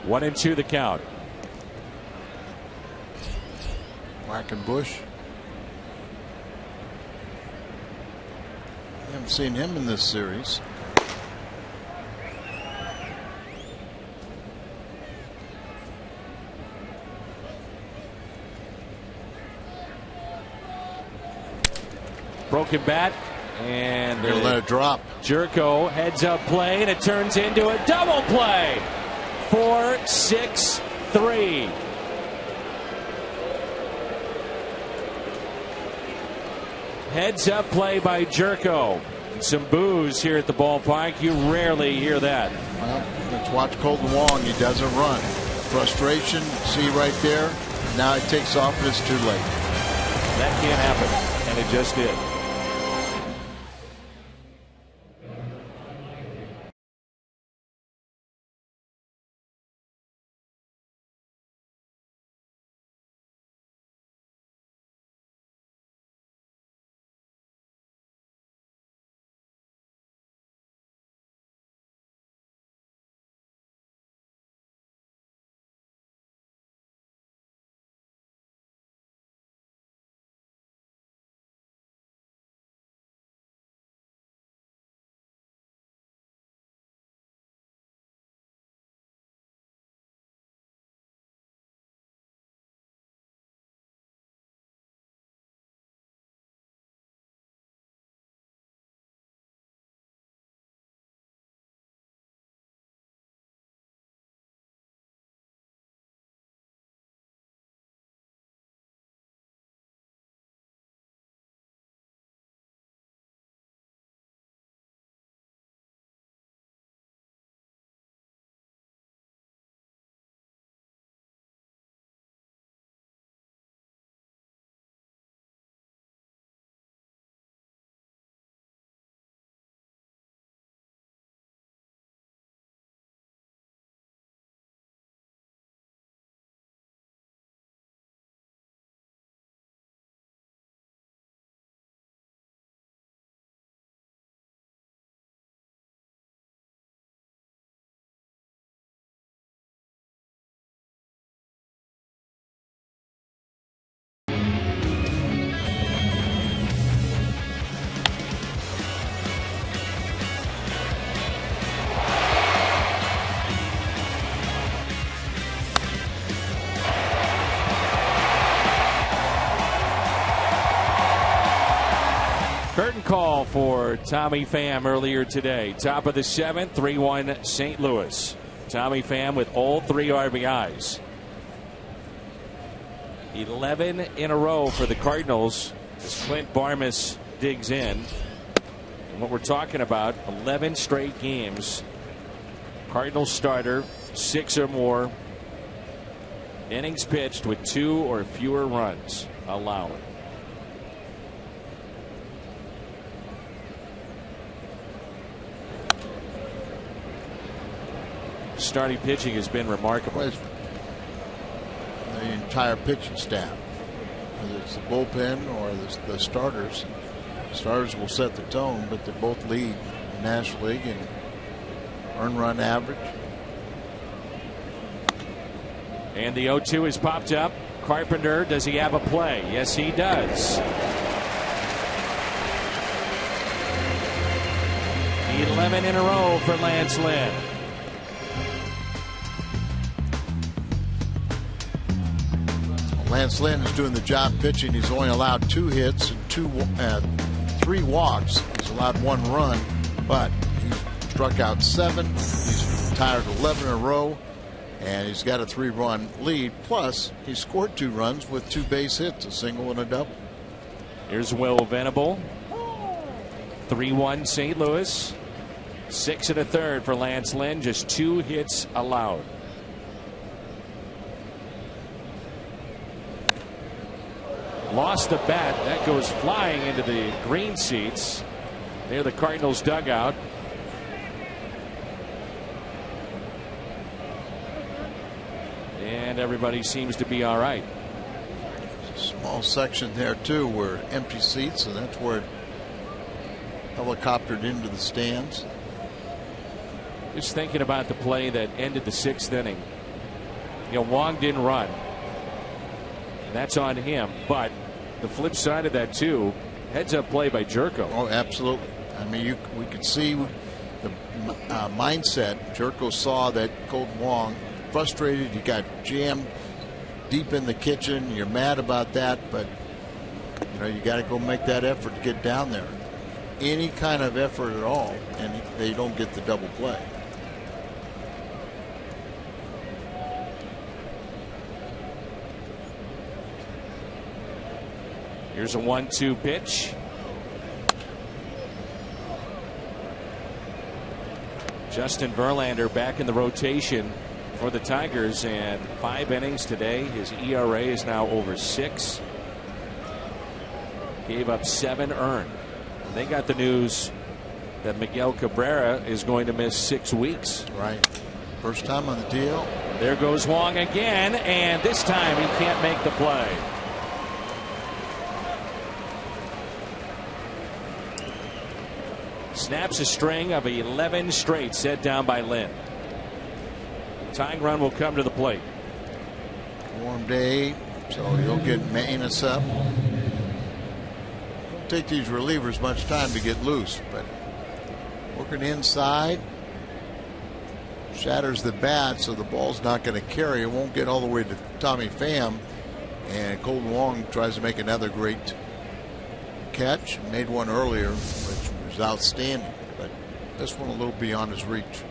One and two the count. Quackenbush. Haven't seen him in this series. Broken bat, and they're gonna let it drop. Jerko heads up play, and it turns into a double play. 4-6-3. Heads up play by Jerko. Some boos here at the ballpark. You rarely hear that. Well, let's watch Colton Wong. He doesn't run. Frustration, see right there. Now it takes off, and it's too late. That can't happen, and it just did. Curtain call for Tommy Pham earlier today. Top of the 7th, 3-1 St. Louis. Tommy Pham with all 3 RBIs. 11 in a row for the Cardinals as Clint Barmas digs in. And what we're talking about, 11 straight games. Cardinals starter, 6 or more innings pitched with 2 or fewer runs allowed. Starting pitching has been remarkable. The entire pitching staff, whether it's the bullpen or the starters. Starters will set the tone, but they both lead the National League in earned run average. And the 0-2 is popped up. Carpenter, does he have a play? Yes, he does. 11 in a row for Lance Lynn. Lance Lynn is doing the job pitching. He's only allowed 2 hits and 3 walks. He's allowed 1 run, but he's struck out 7. He's retired 11 in a row, and he's got a 3-run lead. Plus, he scored 2 runs with 2 base hits, a single and a double. Here's Will Venable. 3-1 St. Louis. 6 1/3 for Lance Lynn. Just 2 hits allowed. Lost the bat. That goes flying into the green seats near the Cardinals dugout. And everybody seems to be all right. There's a small section there too where empty seats, and that's where it helicoptered into the stands. Just thinking about the play that ended the 6th inning. You know, Wong didn't run. That's on him, but the flip side of that too, heads up play by Jerko. Oh, absolutely. I mean, we could see the mindset. Jerko saw that Colton Wong frustrated. He got jammed deep in the kitchen. You're mad about that, but you know you got to go make that effort to get down there. Any kind of effort at all, and they don't get the double play. Here's a 1-2 pitch. Justin Verlander back in the rotation for the Tigers, and 5 innings today. His ERA is now over 6. Gave up 7 earned. And they got the news that Miguel Cabrera is going to miss 6 weeks. Right. First time on the DL. There goes Wong again, and this time he can't make the play. Snaps a string of 11 straight set down by Lynn. Tying run will come to the plate. Warm day, so you'll get Manus up. Don't take these relievers much time to get loose, but working inside shatters the bat, so the ball's not going to carry. It won't get all the way to Tommy Pham, and Colton Wong tries to make another great catch. Made one earlier, which was outstanding, but this one a little beyond his reach.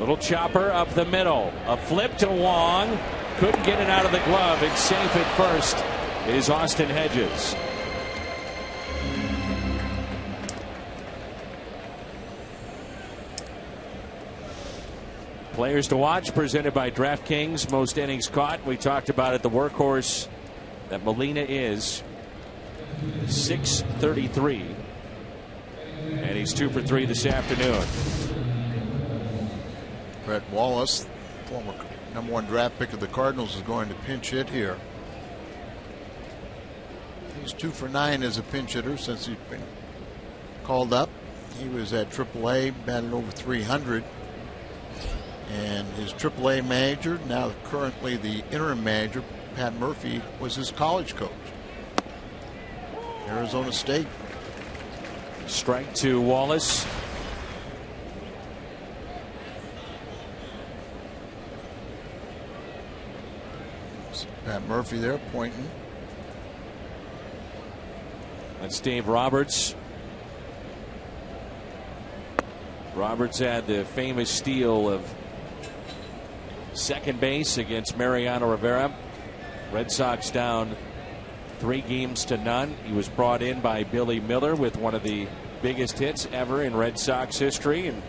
Little chopper up the middle. A flip to Wong. Couldn't get it out of the glove. It's safe at first is Austin Hedges. Players to watch presented by DraftKings. Most innings caught. We talked about it. The workhorse that Molina is. 633. And he's 2 for 3 this afternoon. Brett Wallace, former #1 draft pick of the Cardinals, is going to pinch hit here. He's 2 for 9 as a pinch hitter since he's been called up. He was at AAA, batted over 300. And his AAA manager, now currently the interim manager, Pat Murphy, was his college coach. Arizona State. Strike to Wallace. Pat Murphy there pointing. That's Dave Roberts. Roberts had the famous steal of second base against Mariano Rivera. Red Sox down 3-0. He was brought in by Billy Miller with one of the biggest hits ever in Red Sox history. And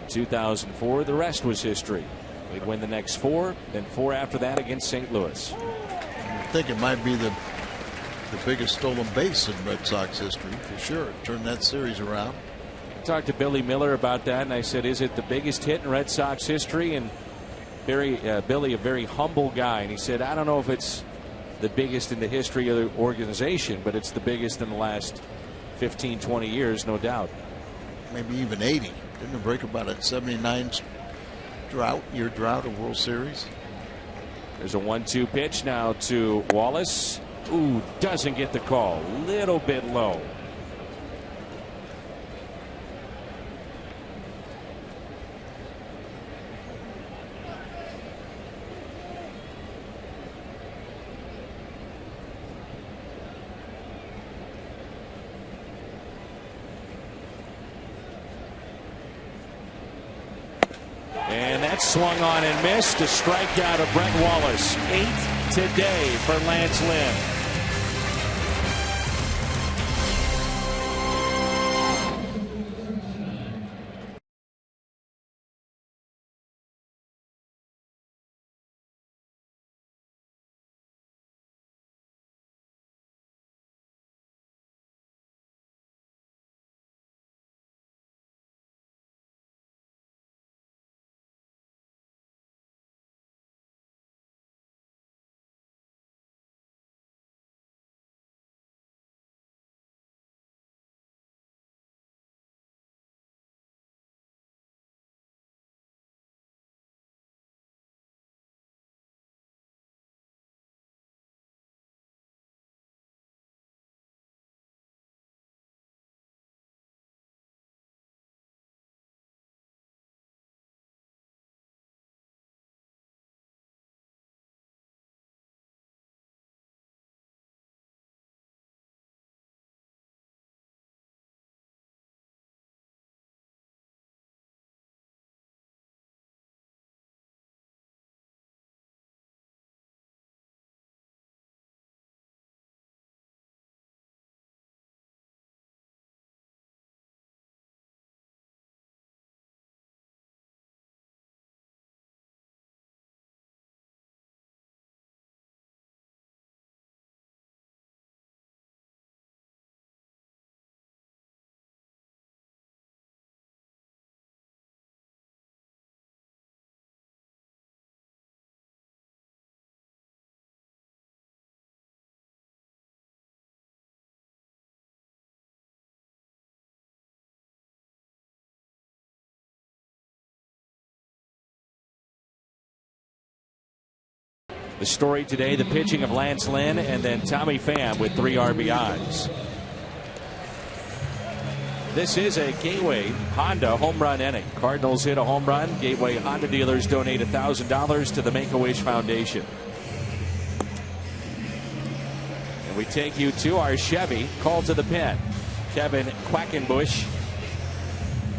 in 2004, the rest was history. They'd win the next 4, then 4 after that against St. Louis. I think it might be the biggest stolen base in Red Sox history for sure. Turn that series around. I talked to Billy Miller about that, and I said, is it the biggest hit in Red Sox history? And Billy, a very humble guy, and he said, I don't know if it's the biggest in the history of the organization, but it's the biggest in the last 15, 20 years, no doubt. Maybe even 80. Didn't it break about a 79 year drought of World Series? There's a 1-2 pitch now to Wallace. Ooh, doesn't get the call. Little bit low. And that swung on and missed. A strikeout of Brett Wallace. 8 today for Lance Lynn. The story today, the pitching of Lance Lynn, and then Tommy Pham with 3 RBIs. This is a Gateway Honda home run inning. Cardinals hit a home run. Gateway Honda dealers donate $1,000 to the Make-A-Wish Foundation. And we take you to our Chevy called to the pen. Kevin Quackenbush,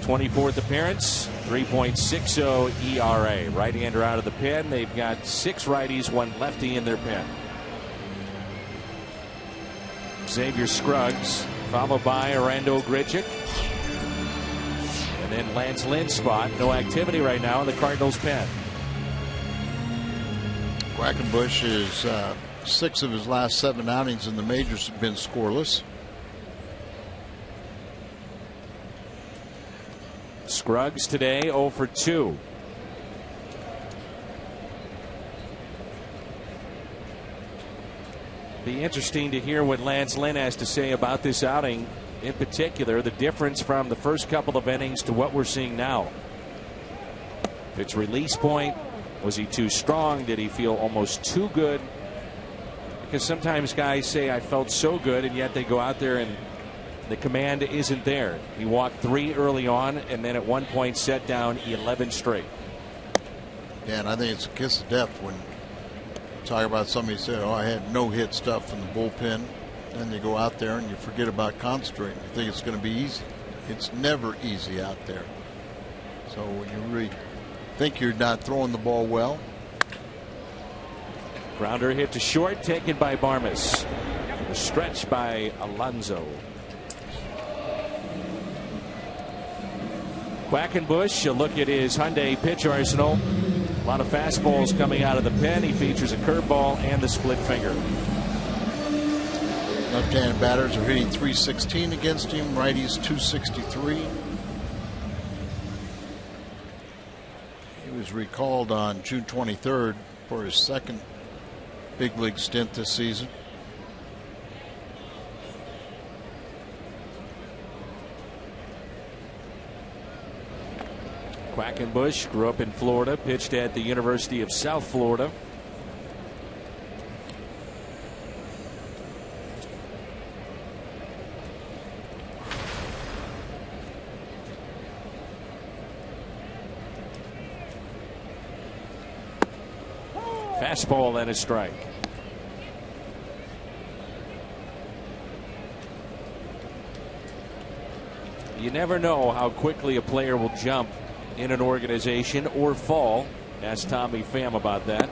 24th appearance, 3.60 ERA. Right-hander out of the pen. They've got 6 righties, 1 lefty in their pen. Xavier Scruggs, followed by Orlando Grichuk. And then Lance Lynn's spot. No activity right now in the Cardinals' pen. Quackenbush is 6 of his last 7 outings in the majors have been scoreless. Scruggs today 0 for 2. Be interesting to hear what Lance Lynn has to say about this outing. in particular, the difference from the first couple of innings to what we're seeing now. If it's release point, was he too strong? Did he feel almost too good? Because sometimes guys say, I felt so good, and yet they go out there and the command isn't there. He walked 3 early on, and then at one point set down 11 straight. Yeah, and I think it's a kiss of death when you talk about somebody said, oh, I had no hit stuff in the bullpen. Then you go out there and you forget about concentrating. You think it's going to be easy. It's never easy out there. So when you really think you're not throwing the ball well. Grounder hit to short, taken by Barmes. A stretch by Alonso. Quackenbush, a look at his Hyundai pitch arsenal. A lot of fastballs coming out of the pen. He features a curveball and the split finger. Left-handed batters are hitting .316 against him. Righties .263. He was recalled on June 23rd for his second big league stint this season. Quackenbush grew up in Florida, pitched at the University of South Florida. Fastball and a strike. You never know how quickly a player will jump in an organization or fall. Ask Tommy Pham about that.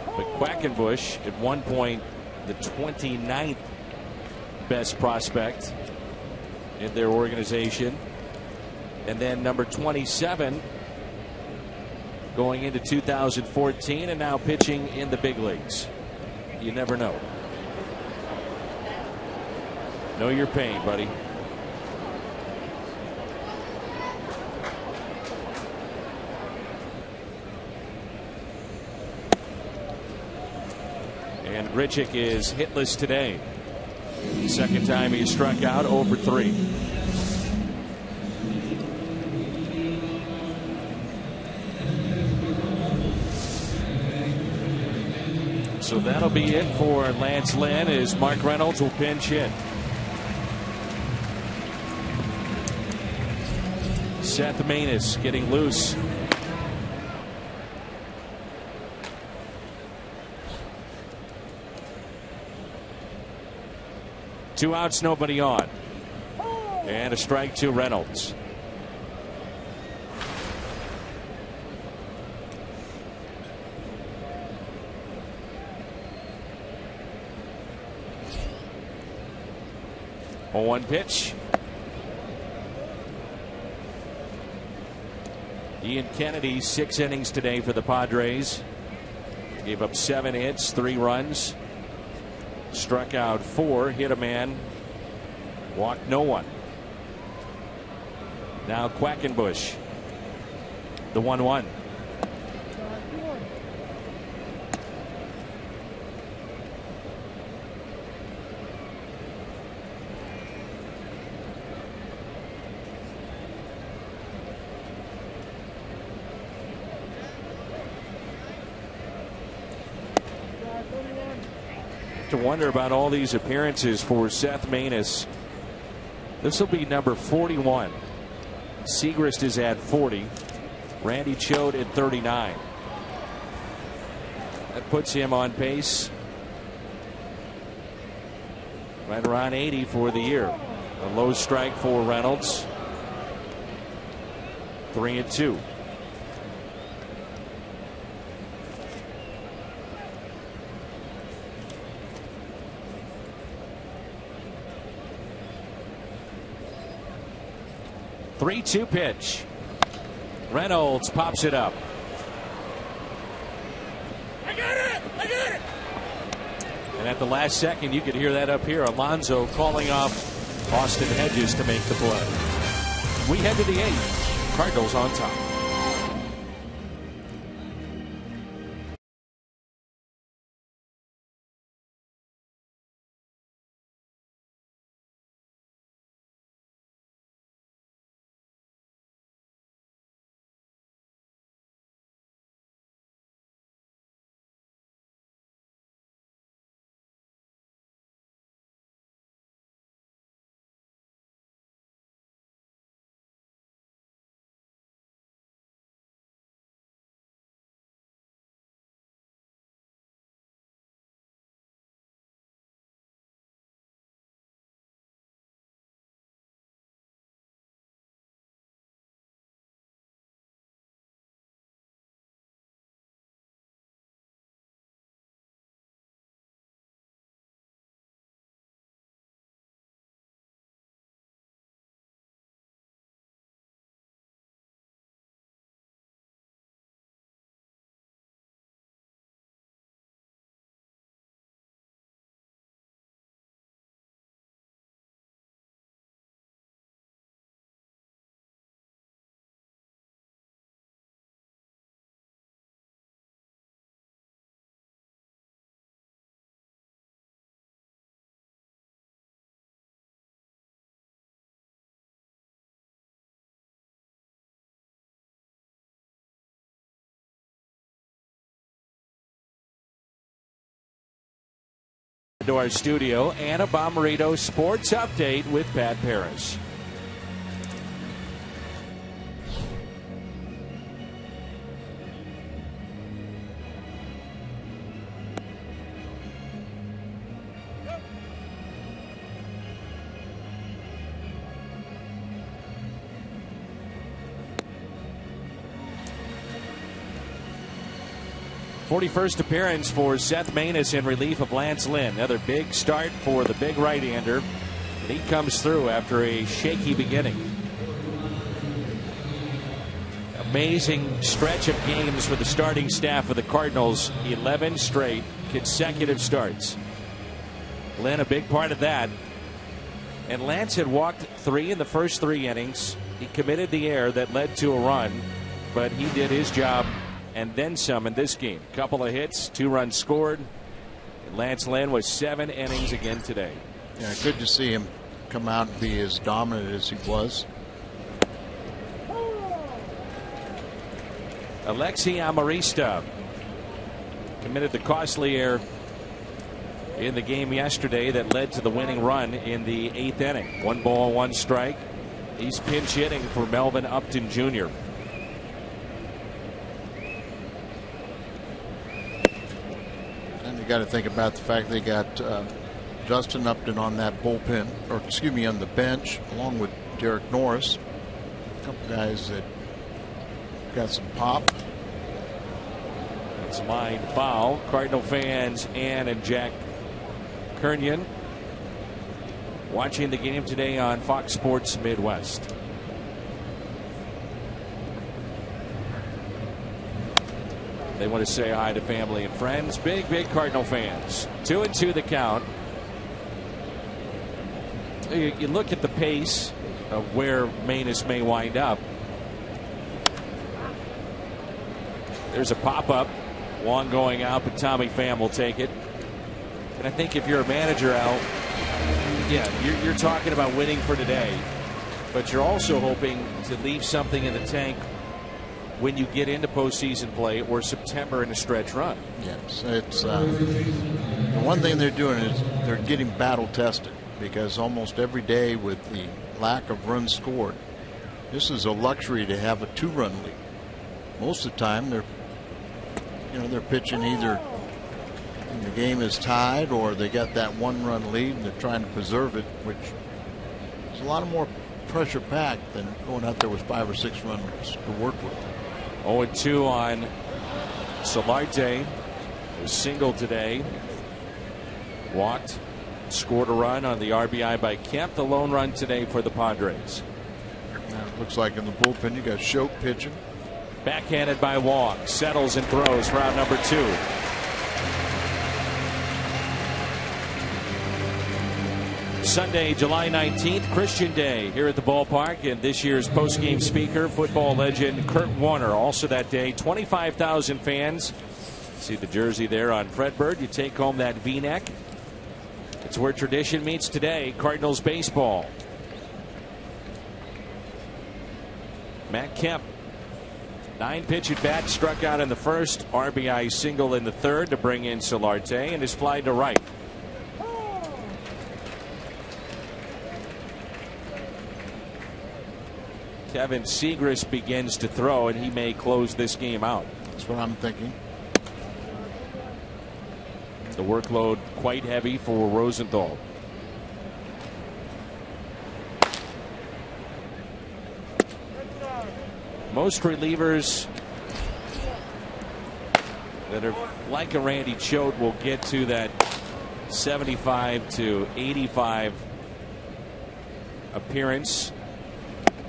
But Quackenbush, at one point, the 29th best prospect in their organization. And then number 27 going into 2014, and now pitching in the big leagues. You never know. Know your pain, buddy. And Grichuk is hitless today. Second time he struck out, 0 for 3. So that'll be it for Lance Lynn, as Mark Reynolds will pinch hit. Seth Maness getting loose. Two outs, nobody on. And a strike to Reynolds. On one pitch. Ian Kennedy, 6 innings today for the Padres. Gave up 7 hits, 3 runs. Struck out 4, hit a man, walked no one. Now Quackenbush, the 1-1. To wonder about all these appearances for Seth Maness. This will be number 41. Segrist is at 40. Randy Choate at 39. That puts him on pace right around 80 for the year. A low strike for Reynolds. 3-2. Three-two pitch. Reynolds pops it up. I got it! I got it! And at the last second, you could hear that up here. Alonso calling off Austin Hedges to make the play. We head to the 8th. Cardinals on top. into our studio. Anna Bomarito Sports Update with Pat Paris. '41st appearance for Seth Maness in relief of Lance Lynn. Another big start for the big right-hander. He comes through after a shaky beginning. Amazing stretch of games for the starting staff of the Cardinals. 11 straight consecutive starts. Lynn a big part of that. And Lance had walked 3 in the first 3 innings. He committed the error that led to a run, but he did his job and then some in this game. Couple of hits, 2 runs scored. Lance Lynn was 7 innings again today. Yeah, good to see him come out and be as dominant as he was. Alexi Amarista committed the costly error in the game yesterday that led to the winning run in the 8th inning. 1 ball, 1 strike. He's pinch hitting for Melvin Upton Jr. You got to think about the fact they got Justin Upton on that bullpen, or excuse me, on the bench, along with Derek Norris. A couple guys that got some pop. It's line foul. Cardinal fans, Ann and Jack Kernion, watching the game today on Fox Sports Midwest. They want to say hi to family and friends. Big Cardinal fans. 2-2 the count. You look at the pace of where Maness may wind up. There's a pop-up. Wong going out, but Tommy Pham will take it. And I think if you're a manager, Al, yeah, you're talking about winning for today. But you're also hoping to leave something in the tank when you get into postseason play or September in a stretch run. Yes, it's the one thing they're doing is they're getting battle tested, because almost every day with the lack of runs scored, this is a luxury to have a 2-run lead. Most of the time they're pitching either when the game is tied or they got that 1-run lead and they're trying to preserve it, which is a lot more pressure packed than going out there with 5 or 6 runs to work with. 0-2 on Solarte. Was single today. Walked. Scored a run on the RBI by Kemp. The lone run today for the Padres. Now it looks like in the bullpen you got Schoch pitching. Backhanded by Wong. Settles and throws round number 2. Sunday, July 19th, Christian Day here at the ballpark, and this year's postgame speaker, football legend Kurt Warner. Also that day, 25,000 fans. See the jersey there on Fred Bird. You take home that V-neck. It's where tradition meets today. Cardinals baseball. Matt Kemp, 9-pitch at bat, struck out in the first, RBI single in the third to bring in Solarte, and is fly to right. Kevin Segras begins to throw, and he may close this game out. That's what I'm thinking. The workload quite heavy for Rosenthal. Most relievers that are like a Randy Choate will get to that 75 to 85 appearance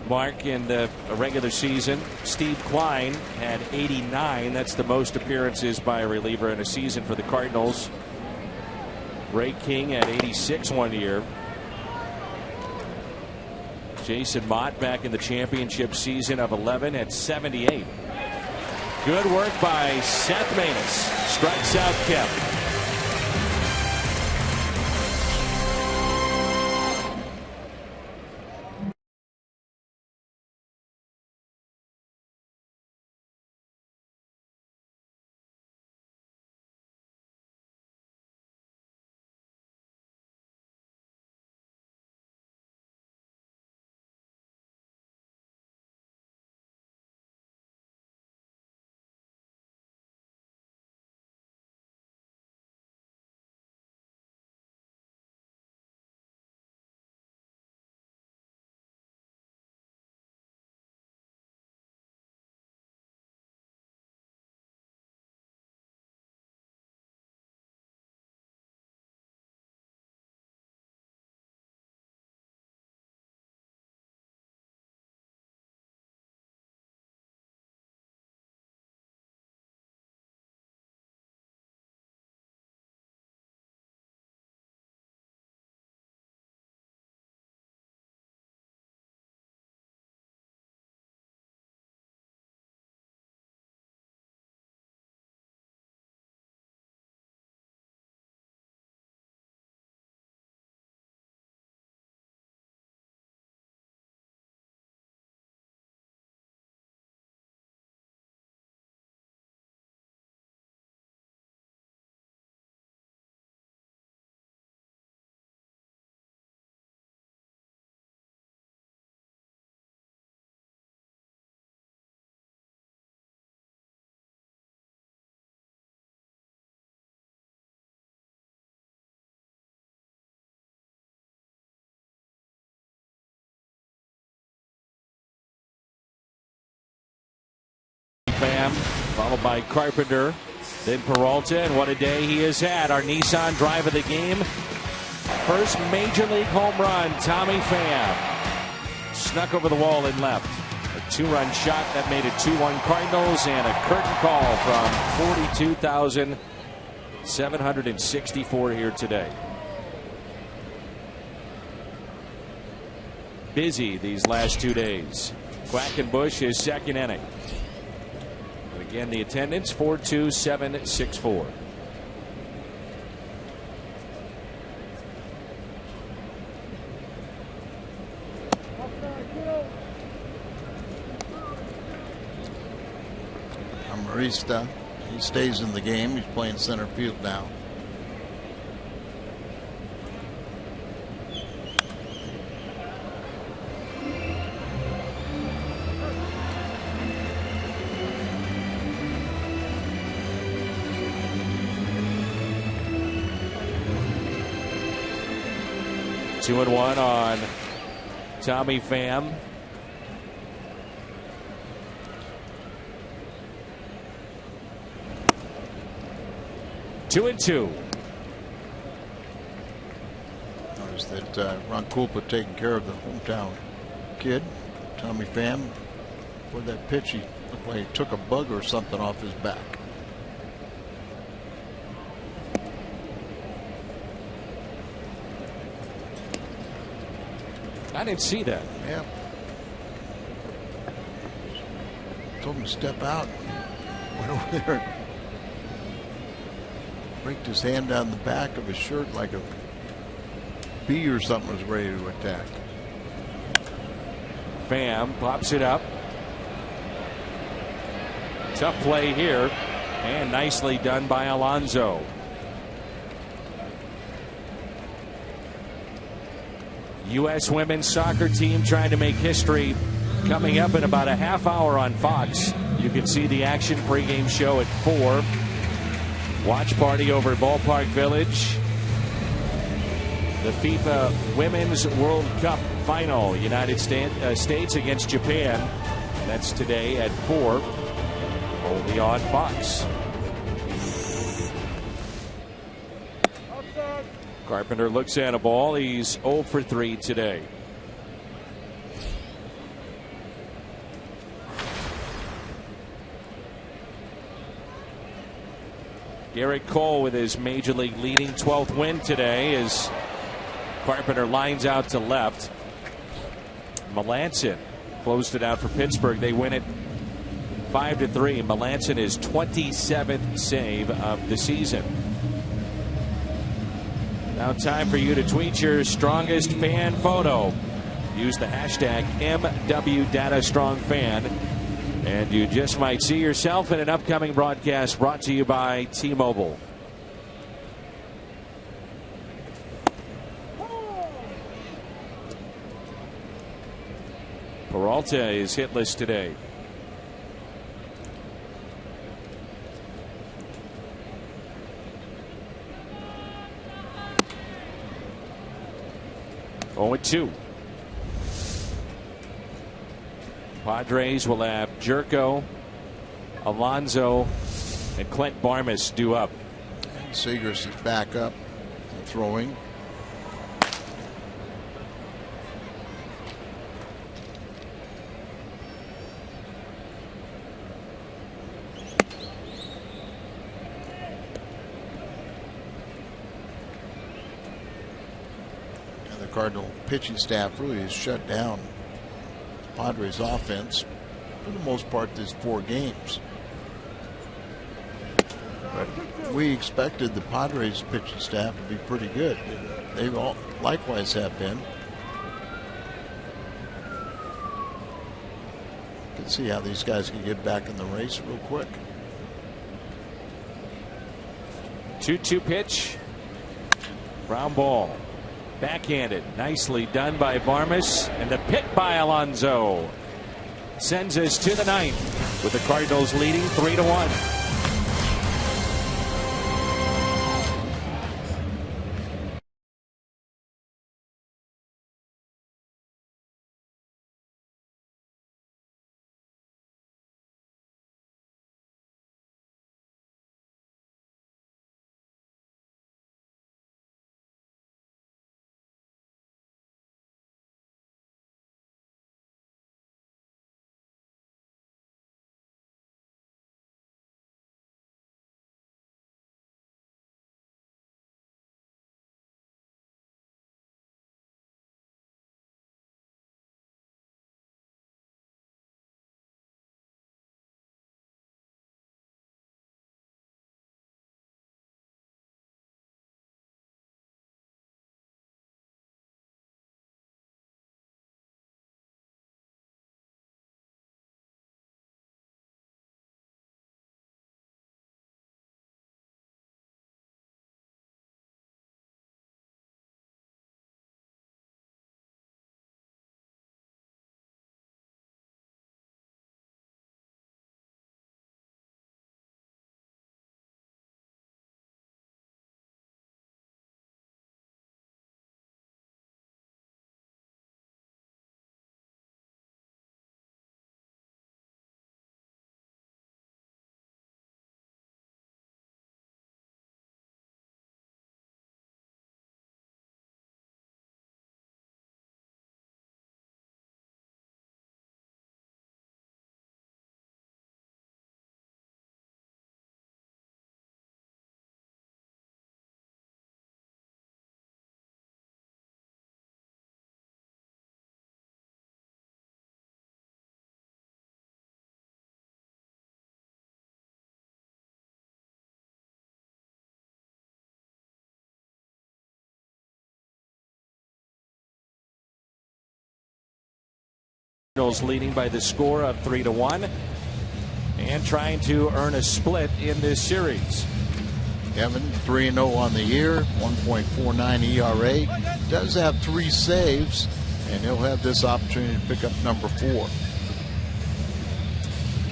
mark in the regular season. Steve Kline had 89. That's the most appearances by a reliever in a season for the Cardinals. Ray King had 86 one year. Jason Mott back in the championship season of 11 at 78. Good work by Seth Maness. Strikes out Kemp. Pham, followed by Carpenter, then Peralta, and what a day he has had. Our Nissan drive of the game. First major league home run, Tommy Pham. Snuck over the wall and left. A 2-run shot that made it 2-1 Cardinals, and a curtain call from 42,764 here today. Busy these last 2 days. Quackenbush his second inning. And again, the attendance 42,764. Marista, he stays in the game. He's playing center field now. Two and one on Tommy Pham. Two and two. Notice that Ron Kulpa taking care of the hometown kid, Tommy Pham. For that pitch, he looked like he took a bug or something off his back. I didn't see that. Yeah. Told him to step out. Went over there. Raked his hand down the back of his shirt like a bee or something was ready to attack. Pham pops it up. Tough play here, and nicely done by Alonso. U.S. women's soccer team trying to make history. Coming up in about a half hour on Fox. You can see the action pregame show at 4. Watch party over at Ballpark Village. The FIFA Women's World Cup final. United States against Japan. That's today at 4. Only on Fox. Carpenter looks at a ball. He's 0 for 3 today. Garrett Cole with his major league leading 12th win today as Carpenter lines out to left. Melanson closed it out for Pittsburgh. They win it 5-3. Melanson is 27th save of the season. Now time for you to tweet your strongest fan photo. Use the hashtag MWDataStrongFan. And you just might see yourself in an upcoming broadcast brought to you by T-Mobile. Peralta is hitless today. Oh, 2. Padres will have Jerko, Alonso, and Clint Barmas due up. Segers is back up and throwing. And the Cardinal pitching staff really has shut down Padres offense for the most part these 4 games. But we expected the Padres pitching staff to be pretty good. They all likewise have been. You can see how these guys can get back in the race real quick. 2-2 pitch. Ground ball. Backhanded. Nicely done by Barmas. And the pit by Alonso sends us to the 9th with the Cardinals leading 3-1. Cardinals leading by the score of 3-1 and trying to earn a split in this series. Kevin, 3-0 on the year, 1.49 ERA. Does have 3 saves, and he'll have this opportunity to pick up number 4.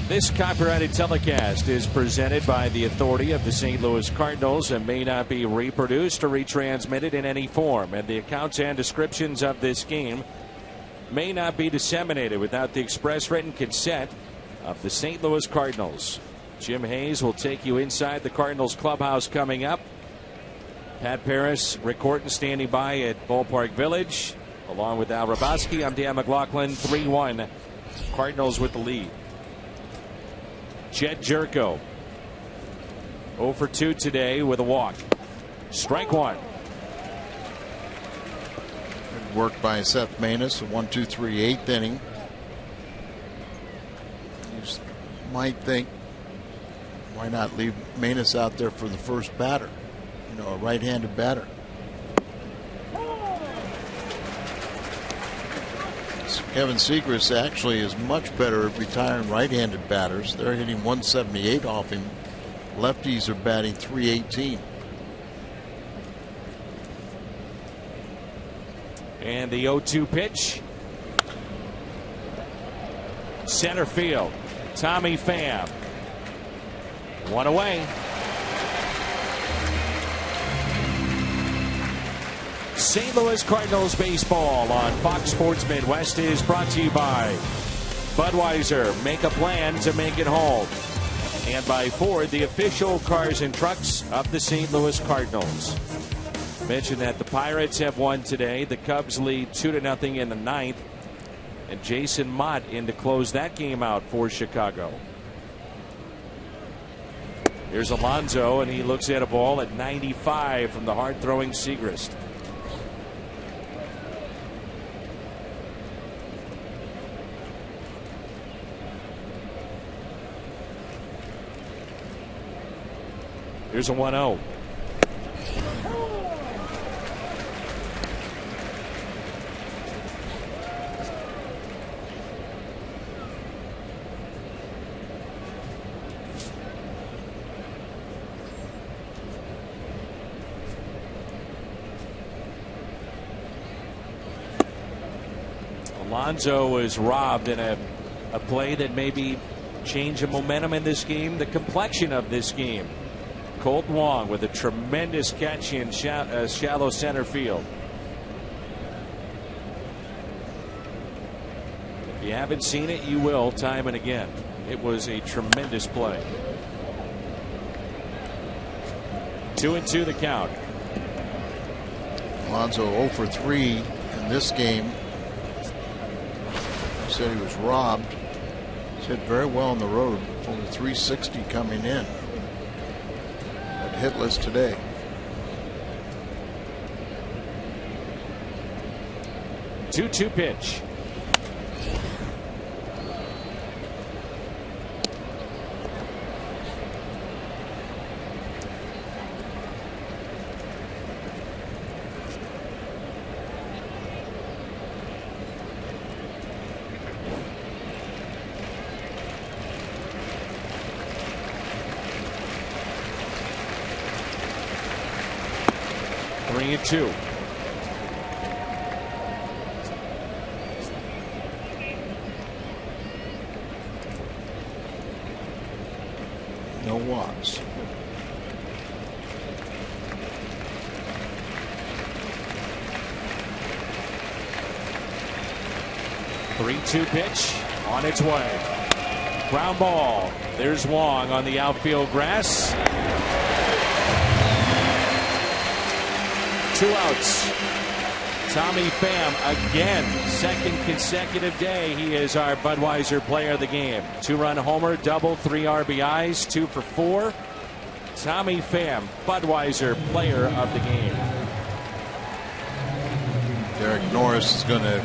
This copyrighted telecast is presented by the authority of the St. Louis Cardinals and may not be reproduced or retransmitted in any form. And the accounts and descriptions of this game may not be disseminated without the express written consent of the St. Louis Cardinals. Jim Hayes will take you inside the Cardinals clubhouse coming up. Pat Paris, Rick Horton standing by at Ballpark Village. Along with Al Rabowski, I'm Dan McLaughlin. 3-1. Cardinals with the lead. Jed Jerko 0 for 2 today with a walk. Strike 1. Good work by Seth Maness, a 1-2-3 8th inning. You might think, why not leave Maness out there for the first batter? You know, a right-handed batter. Kevin Segrist actually is much better at retiring right-handed batters. They're hitting 178 off him. Lefties are batting 318. And the 0-2 pitch. Center field. Tommy Pham. 1 away. St. Louis Cardinals baseball on Fox Sports Midwest is brought to you by Budweiser. Make a plan to make it home. And by Ford, the official cars and trucks of the St. Louis Cardinals. Mentioned that the Pirates have won today. The Cubs lead 2-0 in the 9th. And Jason Mott in to close that game out for Chicago. Here's Alonso, and he looks at a ball at 95 from the hard-throwing Segrist. Here's a 1-0. Alonso was robbed in a play that maybe changed the momentum in this game, the complexion of this game. Colton Wong with a tremendous catch in shallow center field. If you haven't seen it, you will time and again. It was a tremendous play. 2-2 the count. Alonso 0 for 3 in this game. He said he was robbed. He's hit very well on the road. Only 360 coming in. Hitless today. Two pitch. Bring it 2. No walks. Three-two pitch on its way. Ground ball. There's Wong on the outfield grass. 2 outs. Tommy Pham again, second consecutive day. He is our Budweiser player of the game. 2-run homer, double, 3 RBIs, 2 for 4. Tommy Pham, Budweiser player of the game. Derek Norris is going to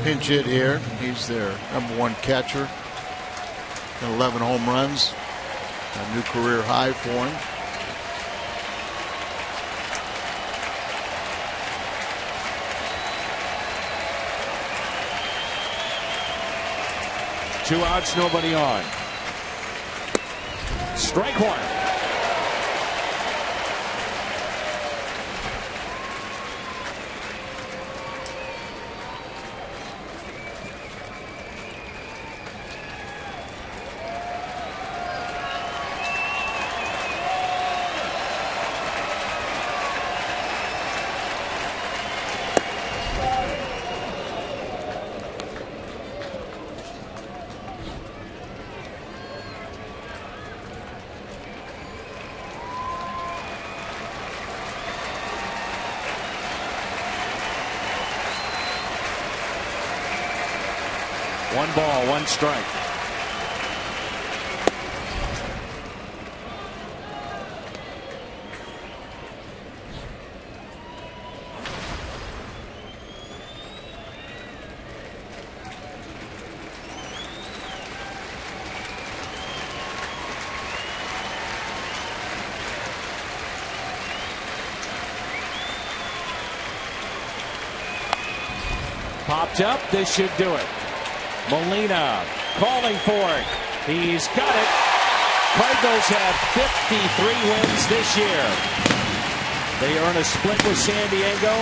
pinch hit here. He's their #1 catcher. 11 home runs, a new career high for him. 2 outs, nobody on. Strike one. One ball, one strike. Popped up. This should do it. Molina calling for it. He's got it. Cardinals have 53 wins this year. They earn a split with San Diego,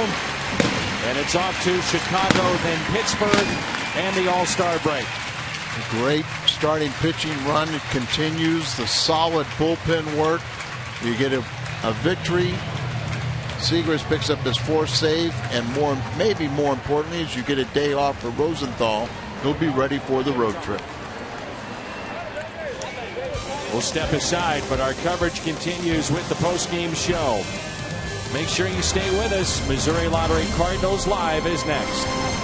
and it's off to Chicago, then Pittsburgh, and the All-Star break. Great starting pitching run. It continues. The solid bullpen work. You get a victory. Segers picks up his 4th save, and maybe more importantly, is you get a day off for Rosenthal. He'll be ready for the road trip. We'll step aside, but our coverage continues with the post-game show. Make sure you stay with us. Missouri Lottery Cardinals Live is next.